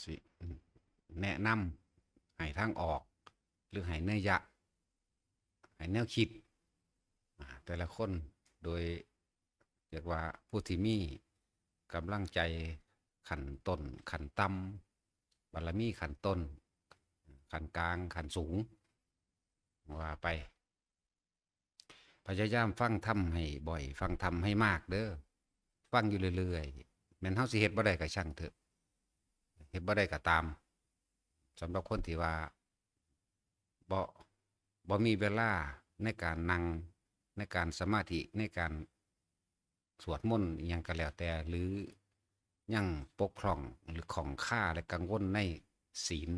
สิแนะนำให้ทางออกหรือให้เนื้อยะให้แนวคิดแต่ละคนโดยเรียกว่าผู้ที่มีกำลังใจขันต้นขันต่ำบารมีขันต้นขันกลางขันสูงว่าไปพยายามฟังทำให้บ่อยฟังทำให้มากเด้อฟังอยู่เรื่อยๆแม้นเฮาสิเฮ็ดบ่ได้ก็ช่างเถอะเฮ็ดบ่ได้ก็ตามสำหรับคนที่ว่าบ่บ่มีเวลาในการนั่งในการสมาธิในการสวดมนต์อหยังก็แล้วแต่หรือยังปกครองหรือของข้าและกังวลในศีล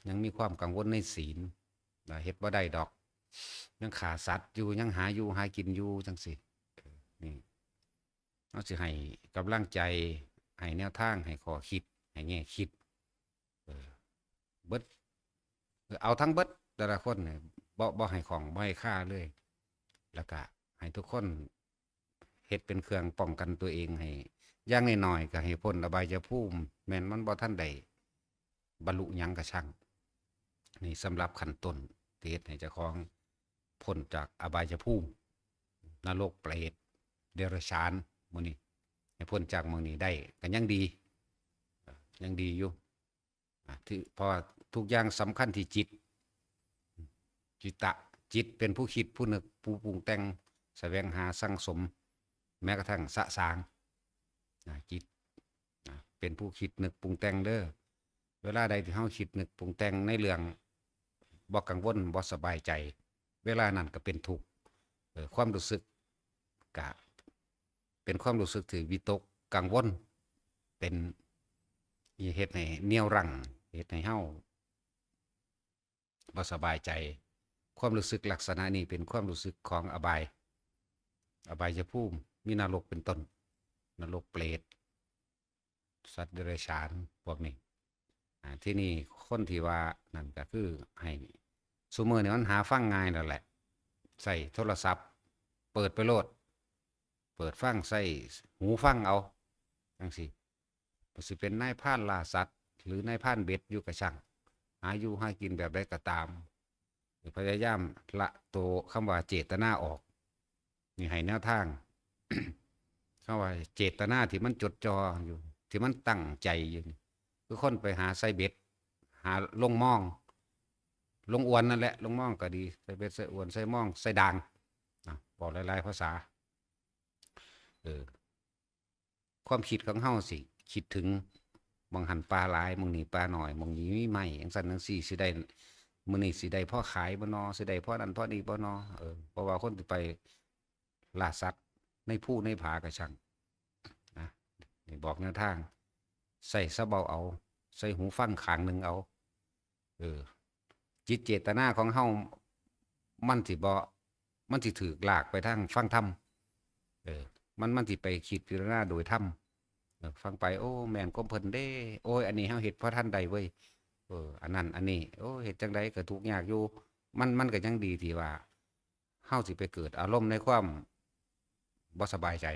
ยังมีความกังวลในศีลเฮ็ดบ่ได้ดอกยังขาสัตว์อยู่ยังหาอยู่หากินอยู่จังสินี่เราสิให้กำลังใจให้แนวทางให้ข้อคิดให้แง่คิดเบิดเอาทั้งเบิดแต่ละคนเนี่ยบ่ให้ของบ่ให้ค่าเลยแล้วก็ให้ทุกคนเฮ็ดเป็นเครื่องป้องกันตัวเองให้อย่างน้อยๆก็ให้พ้นอบายภูมิแม้นมันบ่ทันได้บรรลุหยังก็ช่างนี่สำหรับขั้นต้นที่เฮ็ดให้เจ้าของพ้นจากอบายภูมินรกเปรตเดรัจฉานหมื้นี้ให้พ้นจากหม้องนี้ได้ก็ยังดียังดีอยู่ที่เพราะทุกอย่างสำคัญที่จิตจิตตะจิตเป็นผู้คิดผู้นึกผู้ปรุงแต่งแสวงหาสร้างสมแม้กระทั่งสะสางจิตเป็นผู้คิดนึกปรุงแต่งเด้อเวลาใดที่เฮาคิดนึกปรุงแต่งในเรื่องบ่กังวลบ่สบายใจเวลานั้นก็เป็นทุกข์ความรู้สึกก็เป็นความรู้สึกที่วิตกกังวลเป็นเฮ็ดให้เหนี่ยวรั้งเฮ็ดให้เฮาบ่สบายใจความรู้สึกลักษณะนี้เป็นความรู้สึกของอบายภูมิมีนรกเป็นต้นนรกเปรตสัตว์เดรัจฉานพวกนี้ที่นี่คนที่ว่านั่นก็คือให้ซุมื้อนี้มันหาฟังง่ายนั่นแหละใส่โทรศัพท์เปิดไปโลดเปิดฟังใส่หูฟังเอาจังซี่บ่สิเป็นนายพรานล่าสัตว์หรือนายพรานเบ็ดอยู่ก็ช่างหาอยู่หากินแบบใดก็ตามพยายามละตัวคำว่าเจตนาออกนี่ให้แนวทาง คำว่าเจตนาที่มันจดจ่ออยู่ที่มันตั้งใจอยู่คือคนไปหาไซเบ็ดหาลงมองลงอวนนั่นแหละลงมองก็ดีไซเบ็ดไซอวนไซมองไซด่างบอกหลายๆภาษาเออความคิดของเฮาสิคิดถึงมองหันปลาหลายมองนี่ปลาหน่อยมองนี้มีไม่จังซั่นจังซี่สิได้มื้อนี้สิได้พ่อขายบ่นอสิได้พ่อนั้นพ่อนี้บ่นอเพราะว่าคนที่ไปล่าสัตว์ในภูในผาก็ช่างนะนี่บอกแนวทางใส่ซะเบาเอาใส่หูฟังข้างหนึ่งเอาเออจิตเจตนาของเฮามันสิบ่มันสิถูกลากไปทางฟังธรรมมันสิไปคิดพิจารณาโดยธรรมฟังไปโอ้แม่นความเพิ่นเด้โอ้ยอันนี้เฮาเฮ็ดเพราะท่านใดเว้ยอันนั้นอันนี้โอ้เฮ็ดจังไดก็ทุกข์ยากอยู่มันก็ยังดีที่ว่าเฮาสิไปเกิดอารมณ์ในความบ่สบายใจ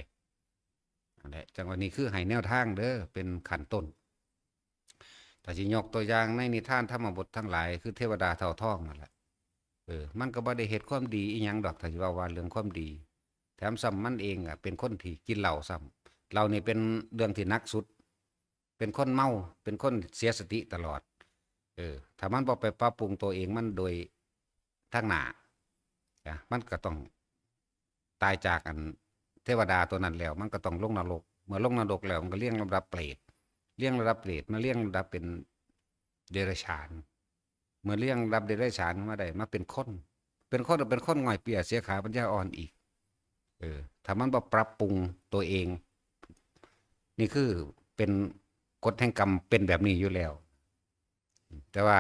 นั่นแหละจังว่านี้คือให้แนวทางเด้อเป็นขั้นต้นถ้าสิยกตัวอย่างในนิทานธรรมบททั้งหลายคือเทวดาเต่าทองนั่นแหละมันก็บ่ได้เฮ็ดความดีอีหยังดอกถ้าสิว่าเรื่องความดีแถมซ้ำมันเองเป็นคนที่กินเหล้าซ้ำเหล้านี่เป็นเรื่องที่หนักสุดเป็นคนเมาเป็นคนเสียสติตลอดถ้ามันบ่ไปปรับปรุงตัวเองมันโดยทางหน้ามันก็ต้องตายจากอันเทวดาตัวนั้นแล้วมันก็ต้องลงนรกเมื่อลงนรกแล้วมันก็เรียงลำดับเปรตเรียงระดับเปรตมาเรียงระดับเป็นเดรัจฉานเมื่อเรียงระดับเดรัจฉานมาได้มาเป็นคนเป็นคนง่อยเปียเสียขาปัญญาอ่อนอีกถ้ามันบ่ปรับปรุงตัวเองนี่คือเป็นกฎแห่งกรรมเป็นแบบนี้อยู่แล้วแต่ว่า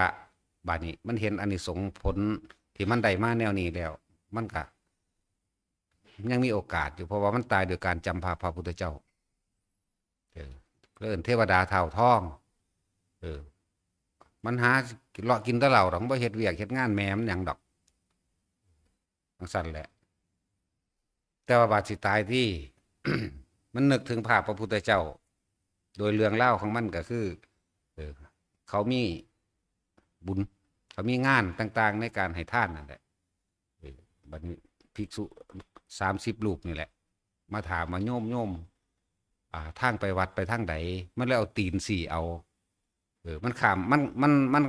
บาดนี้มันเห็นอานิสงส์ผลที่มันได้มาแนวนี้แล้วมันก็ยังมีโอกาสอยู่เพราะว่ามันตายโดยการจำพระพุทธเจ้าเลื่อนเทวดาเท่าทองมันหาเลาะกินแตะเหล่าดอกบ่เฮ็ดเวียกเฮ็ดงานแม่มันหยังดอกจังซั่นแหละแต่ว่าบาดสิตายที่ มันนึกถึงภาพพระพุทธเจ้าโดยเรื่องเล่าของมันก็คือ เออเขามีบุญเขามีงานต่างๆในการให้ทานนั่นแหละบัดนี้ภิกษุ30 รูปนี่แหละมาถามมาโยมทางไปวัดไปทางใดมันแล้วเอาตีนสี่เอามันขามมัน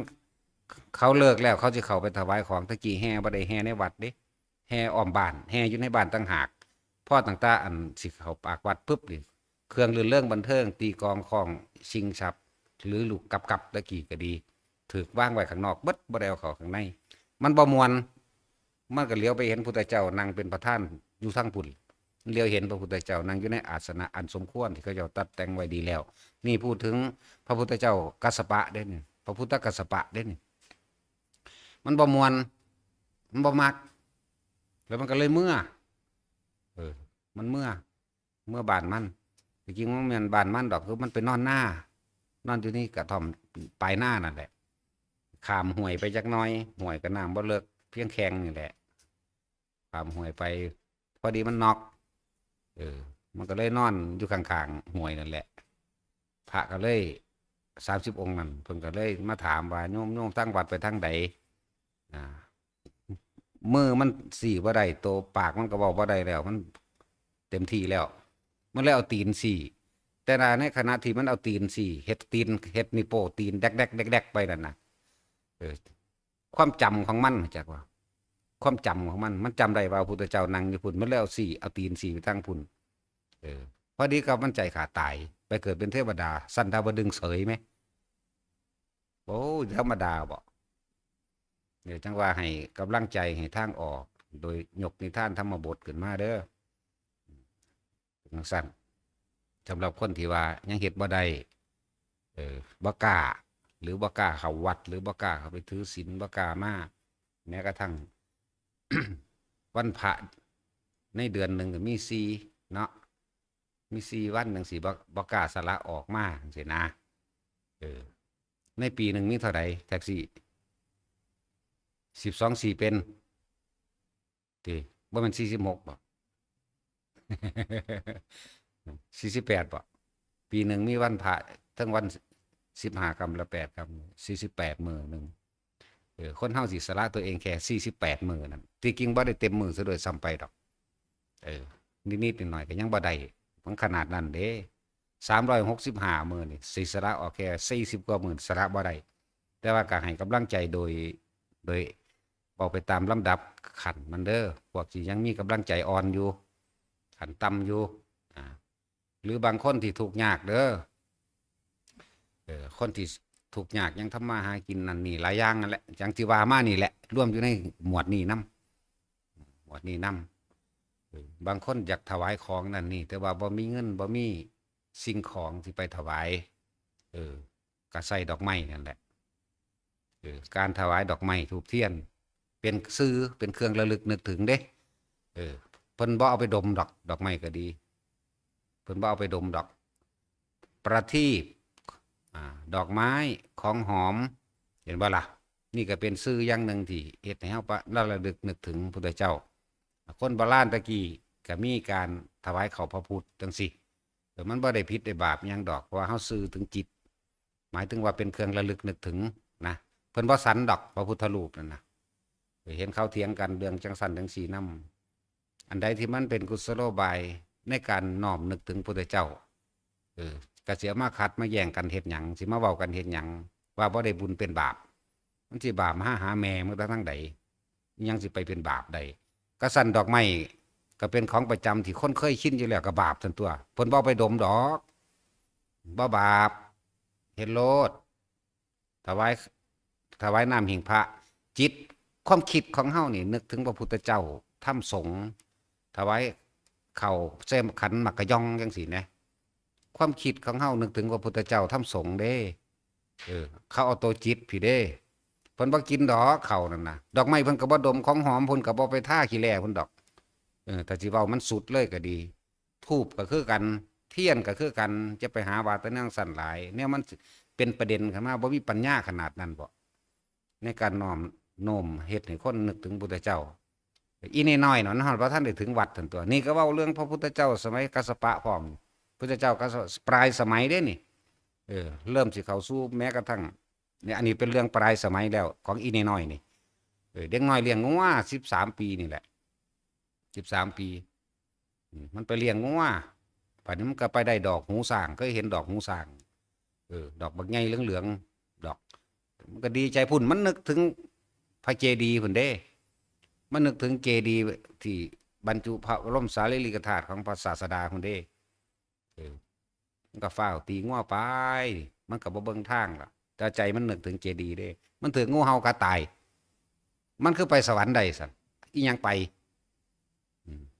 เขาเลิกแล้วเขาจะเข้าไปถวายของตะกี้แห่บ่ได้แห่ในวัดเด้แห่อ้อมบ้านแห่อยู่ในบ้านต่างหากพ่อต่างๆอันสิเข้าปากวัดปุ๊บนี่เครื่องลื่นเรื่องบันเทิงตีกลองของชิงฉับหรือลูกกับตะกี้ก็ดีถูกวางไว้ข้างนอกเบิดบ่ได้เอาเข้าข้างในมันบ่ม่วนมันก็เลี้ยวไปเห็นพุทธเจ้านั่งเป็นประธานอยู่ทางปุ่นเลี้ยวเห็นพระพุทธเจ้านั่งอยู่ในอาสนะอันสมควรที่เขาเจ้าตัดแต่งไว้ดีแล้วนี่พูดถึงพระพุทธเจ้ากัสสปะเด้นี่พระพุทธกัสสปะเด้นี่มันบ่ม่วนมันบ่มักแล้วมันก็เลยเมื่อมันเมื่อบ้านมันจริงๆมันเป็นบ้านมันดอกคือมันไปนอนหน้านอนอยู่นี่กระท่อมปลายหน้านั่นแหละข้ามห้วยไปจักหน้อยห้วยก็น้ำบ่เลิกเพียงแข็งนี่แหละข้ามห้วยไปพอดีมันน็อกมันก็เลยนอนอยู่ข้างๆห้วยนั่นแหละพระก็เลย30 องค์นั่นเพิ่นก็เลยมาถามว่าโยมตั้งวัดไปทางใดมือมันสี่บ่ได้โตปากมันก็บอกบ่ได้แล้วมันเต็มที่แล้วมันเลยเอาตีนสี่แต่ในขณะที่มันเอาตีนสี่เฮ็ดตีนเฮ็ดนิโป้ตีนแดกไปนั่นน่ะความจำของมันจากว่าความจำของมันจำได้ว่าพระพุทธเจ้านั่งอยู่พุ่นมันเลยเอาสี่เอาตีนสี่ไปตั้งพุ่นพอดีกับมันใจขาดตายไปเกิดเป็นเทวดาสันดาวดึงเสยไหมโอ้ธรรมดาบ่เดี๋ยวจังว่าให้กำลังใจให้ทางออกโดยยกนิทานธรรมบทขึ้นมาเด้อสั้นสำหรับคนที่ว่ายังเฮ็ดบ่ได้บ่กล้าหรือบ่กล้าเข้าวัดหรือบ่กล้าเข้าไปถือศีลบ่กล้ามาแม้กระทั่ง วันพระในเดือนหนึ่งก็มี4เนาะมี4 วันจังซี่บ่กล้าสละออกมาจังซี่นะในปีหนึ่งมีเท่าใดแท็กซี่12 4เป็นติบ่แม่น46บ่48บ่ปีหนึ่งมีวันพระทั้งวัน15 ค่ำและ8 ค่ำ48 มื้อหนึ่งคนเฮาสิสละตัวเองแค่48 มื้อนั่นที่จริงบ่ได้เต็มมื้อซะด้วยซ้ำไปดอกนิดๆหน่อยๆก็ยังบ่ได้มันขนาดนั้นเด้365 มื้อนี่สิสละออกแค่40 กว่ามื้อสละบ่ได้แต่ว่าก็ให้กำลังใจโดยบอกไปตามลำดับขันมันเด้อพวกที่ยังมีกำลังใจอ่อนอยู่ขันต่ำอยู่หรือบางคนที่ทุกข์ยากเด้อคนที่ทุกข์ยากยังทำมาหากินนั่นนี่หลายอย่างนั่นแหละจังที่ว่ามานี่แหละร่วมอยู่ในหมวดนี้นํบางคนอยากถวายของนั่นนี่แต่ว่าบ่มีเงินบ่มีสิ่งของที่ไปถวายก็ใส่ดอกไม้นั่นแหละการถวายดอกไม้ธูปเทียนเป็นซื้อเป็นเครื่องระลึกนึกถึงเด้เพิ่นบ่เอาไปดมดอกไม้ก็ดีเพิ่นบ่เอาไปดมดอกประทีปดอกไม้ของหอมเห็นบ่ล่ะนี่ก็เป็นซื้ออย่างหนึ่งที่เฮ็ดให้เฮาระลึกนึกถึงพุทธเจ้าคนโบราณตะกี้ก็มีการถวายข้าวพระพุทธจังซี่มันบ่ได้ผิดได้บาปหยังดอกเพราะว่าเฮาซื้อถึงจิตหมายถึงว่าเป็นเครื่องระลึกนึกถึงนะเพิ่นบ่สันดอกพระพุทธรูปนั่นนะเห็นเขาเถียงกันเรื่องจังสันจังสีนำอันใดที่มันเป็นกุศโลบายในการน้อมนึกถึงพุทธเจ้าก็เสียมาขัดมาแย่งกันเฮ็ดหยังสิมาเว้ากันเฮ็ดหยังว่าบ่ได้บุญเป็นบาปมันสิบาปหาแม่มันทั้งใดยังสิไปเป็นบาปใดก็สั่นดอกไม้ก็เป็นของประจำที่คนเคยชินอยู่แล้วก็บาปทันตัวเพิ่นบ่ไปดมดอกบ่บาปเฮ็ดโลดถวายน้ำหิ้งพระจิตความคิดของเฮานี่นึกถึงพระพุทธเจ้าถ้ำสงฆ์ถวายข้าวเส้นขันหมักกะยองจังซี่นะความคิดของเฮานึกถึงพระพุทธเจ้าถ้ำสงฆ์เด้เขาเอาตัวจิตพี่เด้เพิ่นบ่กินดอกข้าวนั่นน่ะดอกไม้เพิ่นก็บ่ดมของหอมเพิ่นก็บ่ไปท่าขี้แลเพิ่นดอกแต่สิเว้ามันสุดเลยก็ดีธูปก็คือกันเทียนก็คือกันจะไปหาว่าแต่นางสั่นหลายเนี่ยมันเป็นประเด็นขึ้นมาบ่มีปัญญาขนาดนั้นบ่ในการน้อมโน้มเฮ็ดให้คนนึกถึงพุทธเจ้าอีนี่น้อยเนาะพระท่านได้ถึงวัดทันตัวนี่ก็เว้าเรื่องพระพุทธเจ้าสมัยกัสสปะพร้อมพุทธเจ้าก็ปลายสมัยเด้นี่ เริ่มสิเข้าสู่แม้กระทั่งเนี่ยอันนี้เป็นเรื่องปลายสมัยแล้วของอีน้อยนี่เด็กน้อยเลี้ยงงัว13 ปีนี่แหละ13 ปีมันไปเลี้ยงงัวป่านนี้มันก็ไปได้ดอกหูส่างก็เห็นดอกหูส่างดอกบักใหญ่เหลืองๆดอกมันก็ดีใจพุ่นมันนึกถึงพระเจดีย์พุ่นเด้มันนึกถึงเจดีย์ที่บรรจุพระบรมสารีริกธาตุของพระศาสดาพุ่นเด้มันก็ฟ้าวตีงัวไปมันก็บ่เบิ่งทางล่ะแต่ใจมันนึกถึงเจดีย์เด้มันถึงงูเห่าก็ตายมันคือไปสวรรค์ได้สั่นอีหยังไป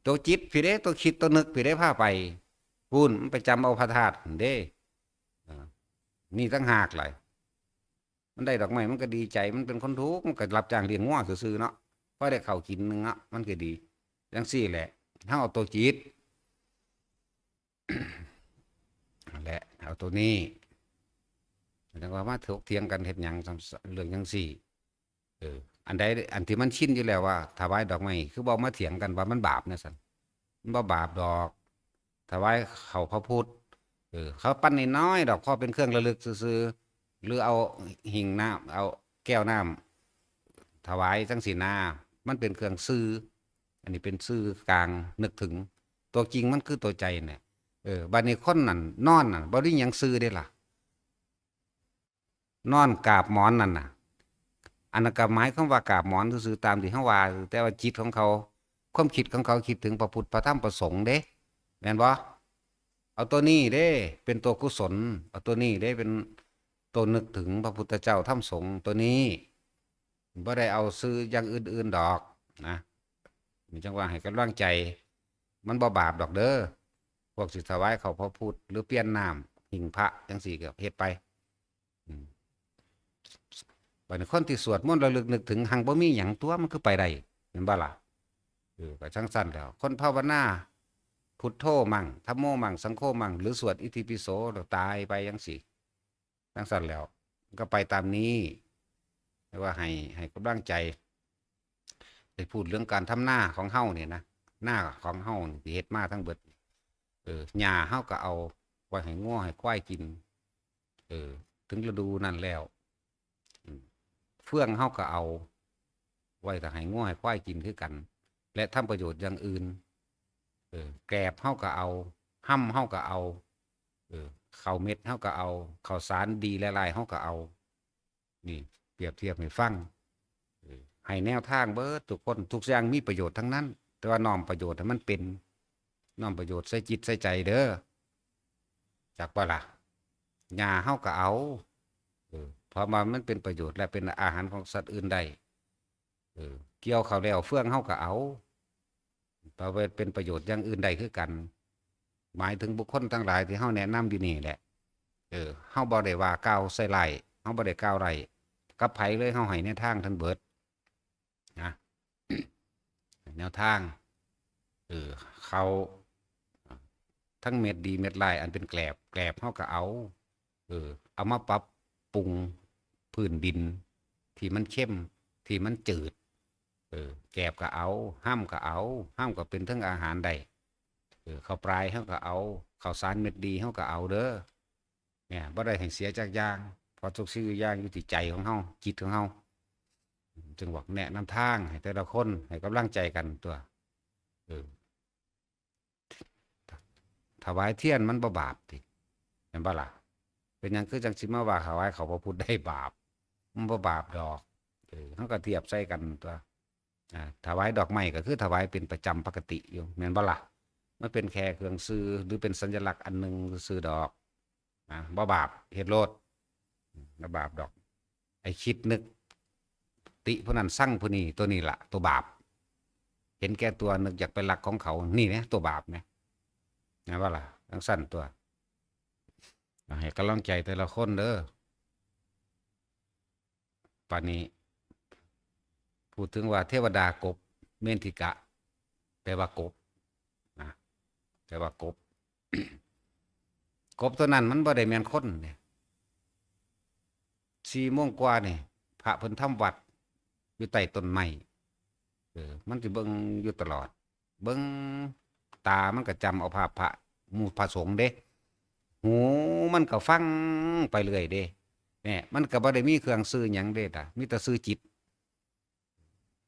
ตัวจิตพี่เด้ตัวคิดตัวนึกพี่เด้พาไปพูนมันไปจำเอาพระธาตุเด้นี่ตั้งหากเลยมันได้ดอกไม้มันก็ดีใจมันเป็นคนทุกข์มันก็รับจ้างเลี้ยงงัวซื่อๆเนาะพอได้ข้าวกินนึงอ่ะมันก็ดีจังซี่แหละถ้าเอาตัวจิตแหละเอาตัวนี้แต่ว่ามาถกเถียงกันเฮ็ดหยังเรื่องจังซี่อันใดอันที่มันชินอยู่แล้วว่าถวายดอกไม้คือบ่มาเถียงกันว่ามันบาปนะซั่นมันบ่บาปดอกถวายเขาพระพุทธเขาปั้นน้อยๆดอกพอเป็นเครื่องระลึกซื่อๆหรือเอาหิ่งน้ำเอาแก้วน้ำถวายจังสีนามันเป็นเครื่องซื่ออันนี้เป็นซื่อกลางนึกถึงตัวจริงมันคือตัวใจเนี่ยบัดนี้คนนั่นนอนน่ะบ่ได้หยังซื่อได้ล่ะนอนกราบหมอนนั่นน่ะอันนั้นก็หมายคำว่ากราบหมอนซื่อๆตามที่เฮาว่าแต่ว่าจิตของเขาความคิดของเขาคิดถึงพระพุทธพระธรรมพระสงฆ์เด้แม่นบ่เอาตัวนี้เด้เป็นตัวกุศลเอาตัวนี้เด้เป็นตัวนึกถึงพระพุทธเจ้าธรรมสงฆ์ตัวนี้บ่ได้เอาซื้ออย่างอื่นๆดอกนะมีจังว่าให้กำลังใจมันบ่บาปดอกเด้อพวกสิถวายเขาพระพุทธหรือเปลี่ยนน้ำหิ่งพระจังสี่ก็เฮ็ดไปบัดนี้คนที่สวดมนต์ระลึกนึกถึงหังบ่มีหยังตัวมันคือไปได้เห็นบ่ล่ะก็จังสั้นแล้วคนภาวนาพุทโธมั่งธัมโมมั่งสังโฆมั่งหรือสวดอิติปิโสแล้วตายไปจังสี่จังสั้นแล้วก็ไปตามนี้แต่ว่าให้กำลังใจได้พูดเรื่องการทำหน้าของเฮาเนี่ยนะหน้าของเฮาที่เฮ็ดมาทั้งเบิดหญ้าเฮาก็เอาไว้ให้งัวให้ควายกินถึงฤดูนั้นแล้วเฟื่องเฮาก็เอาไว้ถ้าให้งัวให้ควายกินคือกันและทำประโยชน์อย่างอื่นแกบเฮาก็เอาห้ำเฮาก็เอาข้าวเม็ดเฮาก็เอาข้าวสารดีหลายๆเฮาก็เอานี่เปรียบเทียบให้ฟังให้แนวทางเบิดทุกคนทุกอย่างมีประโยชน์ทั้งนั้นแต่ว่าน้อมประโยชน์ให้มันเป็นน้อมประโยชน์ใส่จิตใส่ใจเด้อจักว่าล่ะหญ้าเฮาก็เอาเพราะมันเป็นประโยชน์และเป็นอาหารของสัตว์อื่นได้เกี่ยวข้าวแล้วเฟื่องเฮาก็เอาเพราะว่าเป็นประโยชน์อย่างอื่นใดคือกันหมายถึงบุคคลทั้งหลายที่เฮาแนะนำอยู่นี่แหละเฮาบ่ได้ว่าก้าวใส่ไล่เฮาบ่ได้ก้าวไล่กับไผเลยเฮาให้แนวทางทั้งเบิดนะแนวทางเขาทั้งเม็ดดีเม็ดลายอันเป็นแกลบเฮาก็เอามาปรับปรุงพื้นดินที่มันเข้มที่มันจืดแกบก็เอาห้ามก็เอาห้ามก็เป็นทั้งอาหารได้ข้าวปลายเฮาก็เอาข้าวสารเม็ดดีเฮาก็เอาเด้อเนี่ยบ่ได้ให้เสียจักอย่างเพราะทุกสิ่งทุกอย่างอยู่ที่ใจของเฮาจิตของเฮาจึงบอกแนะนำทางให้แต่ละคนให้กำลังใจกันตัวถวายเทียนมันบ่บาปติเห็นบ่ล่ะเป็นหยังคือจังสิมาว่าถวายเขาพระพุทธได้บาปมันบ่บาปดอกเฮาก็เทียบใส่กันตัวถวายดอกไม้ก็คือถวายเป็นประจำปกติอยู่แม่นบ่ล่ะมันเป็นแค่เครื่องซื้อหรือเป็นสัญลักษณ์อันหนึ่งซื้อดอกบ่บาปเฮ็ดโลดบ่บาปดอกไอ้คิดนึกติผู้นั้นสั่งผู้นี้ตัวนี้ล่ะตัวบาปเห็นแก่ตัวนึกอยากไปลักของเขานี่นะตัวบาปนะว่าล่ะทั้งสั้นตัวให้กำลังใจแต่ละคนเด้อป่านนี้พูดถึงว่าเทวดากบเมนทิกะแปลว่ากบนะแปลว่ากบ กบตัวนั้นมันบ่ได้แม่นคนเนี่ย4 โมงกว่านี่พระเพิ่นทำวัดอยู่ใต้ต้นไม้มันสิเบิ่งอยู่ตลอดเบิ่งตามันก็จำเอาภาพพระหมู่พระสงฆ์เด้ห หูมันก็ฟังไปเรื่อยเด้เนี่ยมันก็บ่ได้มีเครื่องซื้อหยังเด้ล่ะมีแต่ซื้อจิต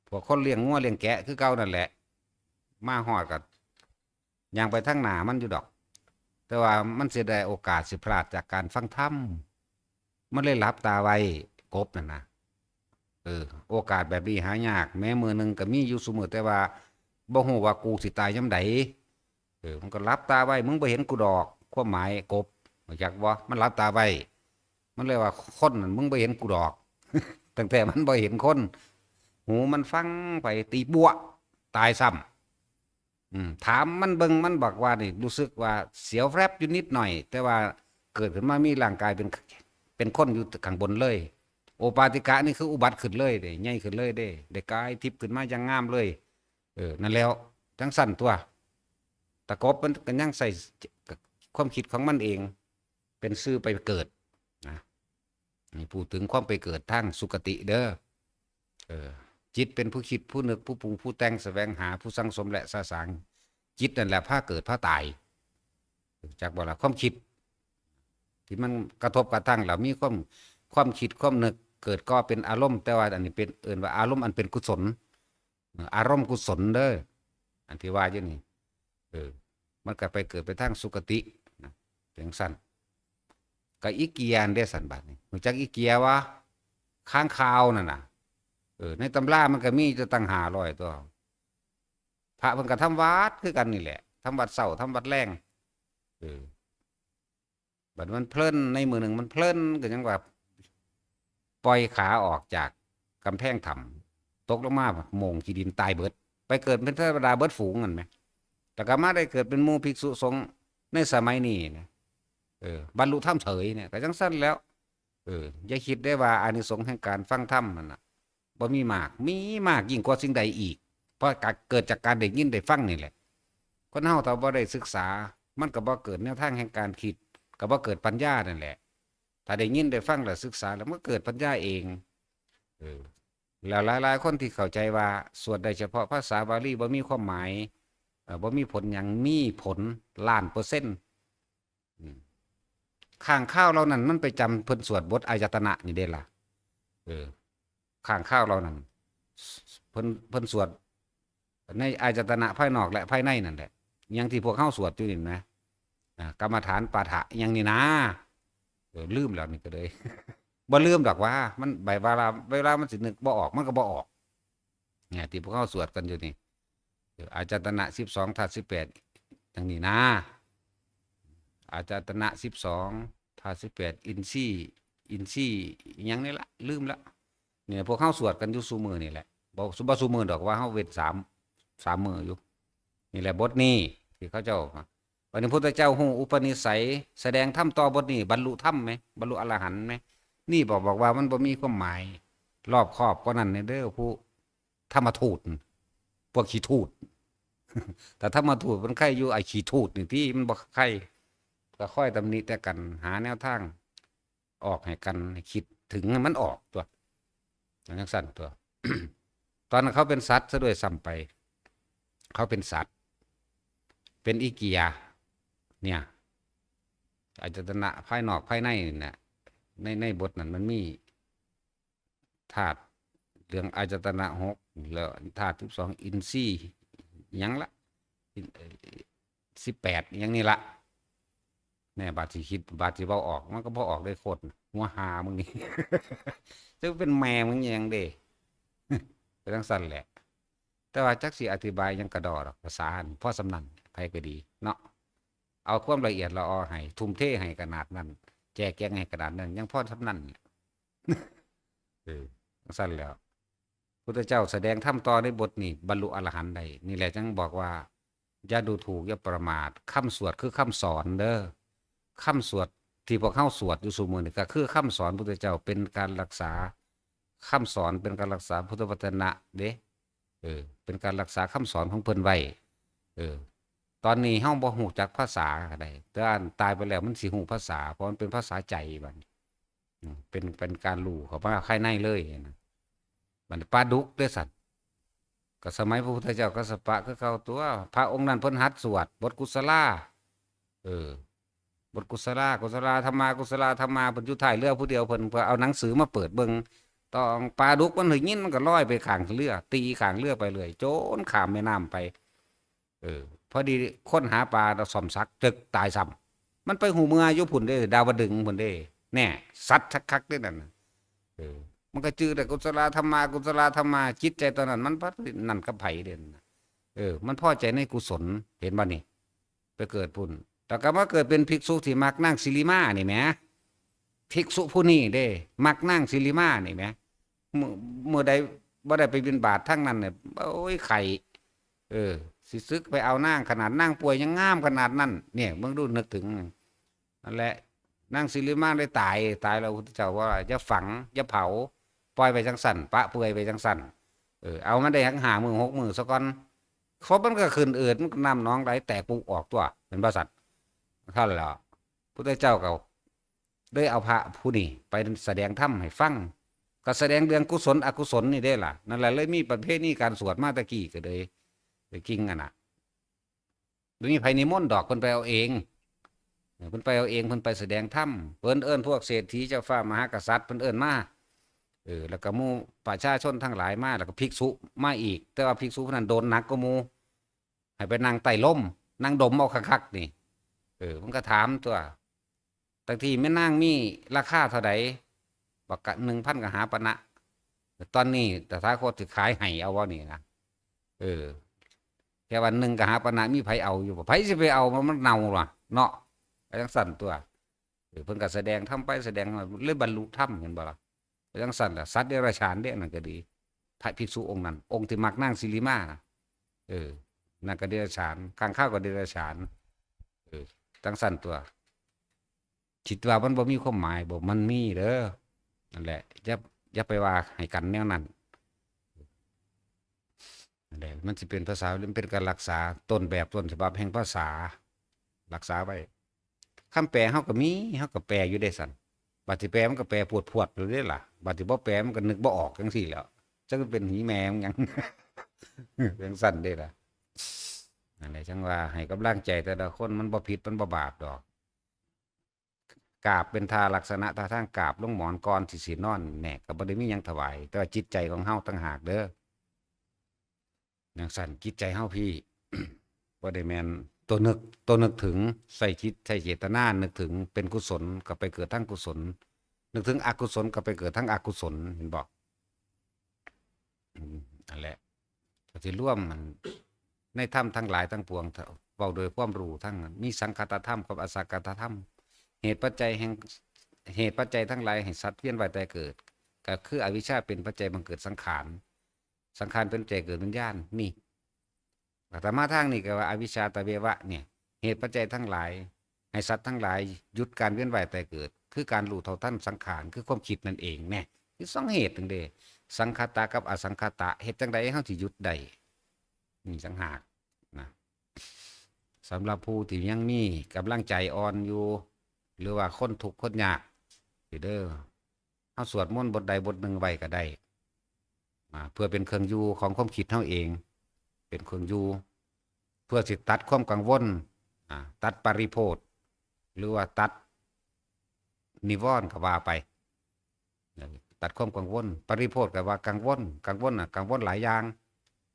พวกคนเลี้ยงงัวเลี้ยงแกะคือเก่านั่นแหละมาฮอดก็ย่างไปทางหน้ามันอยู่ดอกแต่ว่ามันสิได้โอกาสสิพลาดจากการฟังธรรมมันเลยหลับตาไว้กบนั่นนะโอกาสแบบนี้หายากแม้มือหนึงก็มีอยู่ซุมื้อแต่ว่าบ่ฮู้ว่ากูสิตายยามใดมันก็หลับตาไว้มึงบ่เห็นกูดอกความหมายกบรู้จักบ่มันหลับตาไว้มันเลยว่าคนนั่นมึงบ่เห็นกูดอกตั้งแต่มันบ่เห็นคนหูมันฟังไปตีบัวตายซ้ำถามมันเบิ่งมันบอกว่านี่รู้สึกว่าเสียวแฟบอยู่นิดหน่อยแต่ว่าเกิดขึ้นมามีร่างกายเป็นคนอยู่ข้างบนเลยโอปาติกะนี่คืออุบัติขึ้นเลยเด้ใหญ่ขึ้นเลยเด้ได้กายทิพย์ขึ้นมาอย่างงามเลยนั่นแล้วจังสั่นตัวตะกบมันก็ยังใส่ความคิดของมันเองเป็นซื่อไปเกิดนะนี่พูดถึงความไปเกิดทางสุคติเด้อจิตเป็นผู้คิดผู้นึกผู้ปรุงผู้แต่งแสวงหาผู้สังสมและสะสางจิตนั่นแหละพาเกิดพาตายจากบ่ละความคิดที่มันกระทบกระทั่งแล้วมีความคิดความนึกเกิดก็เป็นอารมณ์แต่ว่าอันนี้เป็นว่าอารมณ์อันเป็นกุศลอารมณ์กุศลเด้ออันที่ว่าอยู่นี่มันก็ไปเกิดไปทางสุคตินะเป็นสั้นก็อีเกียนได้สันบัดนี่รู้จักอีเกียวะค้างคาวนั่นน่ะในตำรามันก็มีจะตั้ง500ตัวพระเพิ่นก็ทำวัดคือกันนี่แหละทำวัดเช้าทำวัดแลงบัดมันเพลินในมือหนึ่งมันเพลินก็ยังว่าปล่อยขาออกจากกำแพงถ้ำตกลงมาโมงขี้ดินตายเบิดไปเกิดเป็นเทวดาเบิดฝูงกันไหมแต่ก็มาได้เกิดเป็นหมู่ภิกษุสงฆ์ในสมัยนี้นะบรรลุธรรมเฉยเนี่ยก็จังสั้นแล้วอย่าคิดได้ว่าอานิสงส์แห่งการฟังธรรมมันนะบ่มีมากยิ่งกว่าสิ่งใดอีกเพราะเกิดจากการได้ยินได้ฟังนี่แหละคนเฮาถ้าบ่ได้ศึกษามันก็บ่เกิดแนวทางแห่งการคิดก็บ่เกิดปัญญานั่นแหละถ้าได้ยินได้ฟังแล้วศึกษาแล้วมันเกิดปัญญาเองแล้วหลายๆคนที่เข้าใจว่าสวดได้เฉพาะภาษาบาลีบ่มีความหมายบ่มีผลหยังมีผล1,000,000%ข้างข้าวเรานั่นมันไปจำเพิ่นสวดบทอายตนะนี่เด้ล่ะข้างข้าวเรานั่นเพิ่นสวดในอายตนะภายนอกและภายในนั่นแหละอย่างที่พวกเฮาสวดอยู่นี่นะกรรมฐานปาฐะอย่างนี้นะลืมแล้วนี่ก็เลย บ่ลืมดอกว่ามันใบเวลามันสินึกบ่ออกมันก็บ่ออกเนี่ยที่พวกเฮาสวดกันอยู่นี่อายตนะ12ธาตุ18อย่างนี้นะอาจตนะ12ธาตุ18อินทรีย์อย่างนี้ละลืมละเนี่ยพวกเฮาสวดกันอยู่ซุมื้อนี่แหละบ่ซุมื้อดอกว่าเฮาเว้น3มื้ออยู่นี่แหละบทนี้ที่เขาเจ้าพระพุทธเจ้าฮู้อุปนิสัยแสดงธรรมต่อบทนี้บรรลุธรรมมั้ยบรรลุอรหันต์มั้ยนี่บอกว่ามันบ่มีความหมายรอบครอบกว่านั้นเด้อผู้ธรรมทูตพวกขี้ทูตแต่ธรรมทูตมันใครอยู่ไอ้ขี้ทูตนี่ที่มันบ่ใครก็ค่อยตำหนิแต่กันหาแนวทางออกให้กันให้คิดถึงมันออกตัวจังซั่นตัว ตอนนั้นเขาเป็นสัตว์ซะด้วยซ้ำไปเขาเป็นสัตว์เป็นอีเกียเนี่ยอายตนะภายนอกภายในน่ะในบทนั้นมันมีธาตุเรื่องอายตนะ6แล้วธาตุ12อินทรีย์หยังละ18อย่างนี้ละแน่บาดสิคิดบาดสิเว้าออกมันก็บ่ออกได้โคตรหัวหามึงนี่ จะเป็นแม่มึงยังเด้ เป็นจังซั่นแหละแต่ว่าจักสิอธิบายยังกระดอดอกภาษาพอสำนันไผก็ดีเนาะเอาความละเอียดละออให้ทุ่มเทให้ขนาดนั้นแจกแจงให้ขนาดนั้นยังพอสำนันจังซั่นแล้วพุทธเจ้าแสดงธรรมต่อในบทนี้บรรลุอรหันต์ได้นี่แหละจังบอกว่าอย่าดูถูกอย่าประมาทคำสวดคือคำสอนเด้อคำสวดที่พวกเฮาสวดอยู่ซุมื้อนี่ก็คือคำสอนพุทธเจ้าเป็นการรักษาคำสอนเป็นการรักษาพุทธวจนะเด้เป็นการรักษาคำสอนของเพิ่นไว้ตอนนี้เฮาบ่ฮู้จักภาษาก็ได้แต่อันตายไปแล้วมันสิฮู้ภาษาเพราะมันเป็นภาษาใจบัดเป็นการรู้เข้ามาภายในเลยนะมันปลาดุกเด้อสัตว์ก็สมัยพระพุทธเจ้ากัสสปะคือเขาตัวพระองค์นั้นเพิ่นหัดสวดบทกุศลาบ ทกุศลากุศลาธรรมากุศลาธรรมาเพิ่นอยู่ท้ายเรือผู้เดียวเพิ่นเพื่อเอาหนังสือมาเปิดเบิ่งต้องปลาดุกมันหึยินมันก็ลอยไปข้างเรือตีข้างเรือไปเลยโจนข้ามแม่น้ำไปพอดีค้นหาปลาซ่อมซักจึกตายซ้ำมันไปหูเมืออยู่พุ่นเด้ดาวดึงพุ่นเด้แน่สัตว์คักๆเด้นั่นมันก็จื้อแต่กุศลาธรรมากุศลาธรรมาจิตใจตอนนั้นมันพัดนั่นกับไผเด่นมันพอใจในกุศลเห็นบ่นี่ไปเกิดพุ่นแต่ก็มาเกิดเป็นภิกษุที่มักนั่งศิลิมานี่แหมภิกษุผู้นี้เด้มักนั่งศิลิมานี่แหมเมื่อใดบ่ได้ไปบิณฑบาตทั้งนั้นเนี่ยโอ้ยไข่สิซึกไปเอานั่งขนาดนั่งป่วยยังงามขนาดนั้นเนี่ยเบิ่งดูนึกถึงนั่นแหละนั่งศิลิมาได้ตายแล้วพุทธเจ้าว่าอย่าฝังอย่าเผาปล่อยไปจังสั่นปะเปื่อยไปจังสั่นเอามันได้หามือ6 มือซะก่อนครบมันก็ขึ้นมันน้ำน้องไหลแตกปุออกตัวเป็นประสัตท่านแล้วพุทธเจ้าก็ได้เอาพระผู้นี้ไปแสดงธรรมให้ฟังก็แสดงเรื่องกุศลอกุศลนี่ได้ล่ะนั่นแหละเลยมีประเภทนี้การสวดมาตะกี้ก็เลยไปกิ้งกันน่ะมีไผนิมนต์ดอกเพิ่นไปเอาเองเพิ่นไปเอาเองเพิ่นไปแสดงธรรมเพิ่นเอิ้นพวกเศรษฐีเจ้าฟ้ามหากษัตริย์เพิ่นเอิ้นมาแล้วก็หมู่ประชาชนทั้งหลายมาแล้วก็ภิกษุมาอีกแต่ว่าภิกษุพวกนั้นโดนหนักกว่าหมู่ให้ไปนั่งใต้ร่มนั่งดมเอาคักๆนี่มันก็ถามตัวบางทีแม่นางมีราคาเท่าใดบอกกะ 1,000 กหาปณะตอนนี้ตถาคตสิขายให้เอาบ่นี่นะแค่วัน1 กหาปณะมีไผเอาอยู่บ่ไผสิไปเอามันเน่าล่ะเนาะไปจังสั่นตัวเพิ่นก็แสดงทำไปแสดงเลยบรรลุธรรมเห็นบ่ล่ะไปจังสั่นล่ะสัตว์เดรัจฉานเด้นั่นก็ดีพระภิกษุองค์นั้นองค์ที่มักนั่งศิลิมานะนั่นก็เดรัจฉานข้างข้าวก็เดรัจฉานจังสั่นตัวคิดว่ามันบ่มีความหมายบ่มันมีเด้อนั่นแหละอย่าไปว่าให้กันแนวนั้นนั่นแหละมันสิเป็นภาษาเป็นการรักษาต้นแบบต้นฉบับแห่งภาษารักษาไว้คำแปลเฮาก็มีเฮาก็แปลอยู่ได้สั่นบัดสิแปลมันก็แปลพวดๆอยู่เด้ล่ะบัดสิบ่แปลมันก็นึกบ่ออกจังซี่แหล้วจังเป็นหีแมวหยัง จังสั่นเด้ล่ะนั่นแหละจังว่าให้กำลังใจแต่ละคนมันบ่ผิดมันบ่บาปดอกกราบเป็นท่าลักษณะท่าทางกราบลงหมอนก่อนสินอนแหน่ก็บ่ได้มีหยังถวายแต่ว่าจิตใจของเฮาต่างหากเด้อจังสั่นจิตใจเฮาพี่ บ่ได้แม่นตัวนึกถึงใส่จิตใส่เจตนานึกถึงเป็นกุศลก็ไปเกิดทั้งกุศลนึกถึงอกุศลก็ไปเกิดทั้งอกุศลเห็นบ่นั่นแหละก็สิร่วมมันในธรรมทั้งหลายทั้งปวงเว้าโดยความรู้ทั้งมีสังคตธรรมกับอสังคตธรรมเหตุปัจจัยทั้งหลายให้สัตว์เวียนว่ายตายเกิดก็คืออวิชชาเป็นปัจจัยบังเกิดสังขารเป็นปัจจัยเกิดวิญญาณนี่ธรรมะทางนี่ก็ว่าอวิชชาตเววะเนี่ยเหตุปัจจัยทั้งหลายให้สัตว์ทั้งหลายหยุดการเวียนว่ายตายเกิดคือการรู้เท่าทันสังขารคือความคิดนั่นเองแน่คือ2เหตุนึงเด้สังคตะกับอสังคตะเหตุจังใดเฮาสิหยุดได้นี่สังหากนะสำหรับผู้ที่ยังมีกำลังใจอ่อนอยู่หรือว่าคนทุกข์คนยากเด้อเฮาสวดมนต์บทใดบทหนึ่งไว้ก็ได้เพื่อเป็นเครื่องอยู่ของความคิดเฮาเองเป็นเครื่องอยู่เพื่อสิตัดความกังวลตัดปริโภทหรือว่าตัดนิวรณ์ก็ว่าไปตัดความกังวลปริโภทก็ว่ากังวลกังวลหลายอย่าง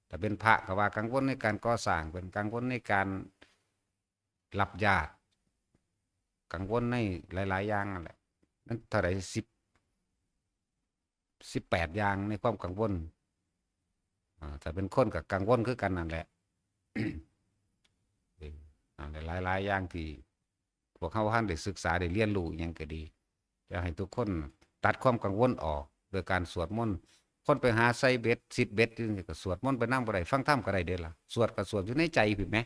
แต่เป็นพระก็ว่ากังวลในการก่อสร้างเป็นกังวลในการรับญาติกังวลในหลายๆอย่างนั่นแหละนั่นเท่าไหร่18อย่างในความกังวลถ้าเป็นคนกับกังวลคือกันนั่นแหละ หลายอย่างที่พวกเขาท่านได้ศึกษาได้เรียนรู้อย่างก็ดีจะให้ทุกคนตัดความกังวลออกโดยการสวดมนต์คนไปหาไซเบ็ดซิดเบ็ดก็สวดมนต์ไปนั่งบ่ได้ฟังธรรมก็ได้เด้อล่ะสวดก็สวดอยู่ในใจผิดไหม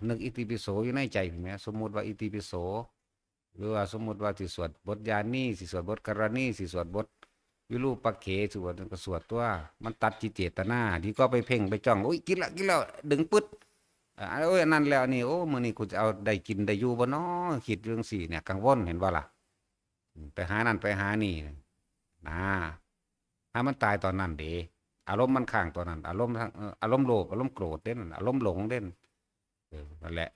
นึกอิติปิโสอยู่ในใจผิดไหมสมมุติว่าอิติปิโสหรือว่าสมมุติว่าสิสวดบทญาณีสิสวดบทกรณีสิสวดบทวิรูปักเขสวดก็สวดตัวมันตัดจิตเจตนาที่ก็ไปเพ่งไปจ้องโอ้ยกินแล้วดึงปึ๊ดโอ้ยนั่นแล้วนี่โอ้มื้อนี้กูจะเอาได้กินได้อยู่บ่น้อคิดเรื่องสี่เนี่ยกังวลเห็นบ่ล่ะไปหานั่นไปหานี่นะถ้ามันตายตอนนั้นเด้อารมณ์มันข้างตอนนั้นอารมณ์โลภอารมณ์โกรธเด่นอารมณ์หลงเด่นนั่นแหละ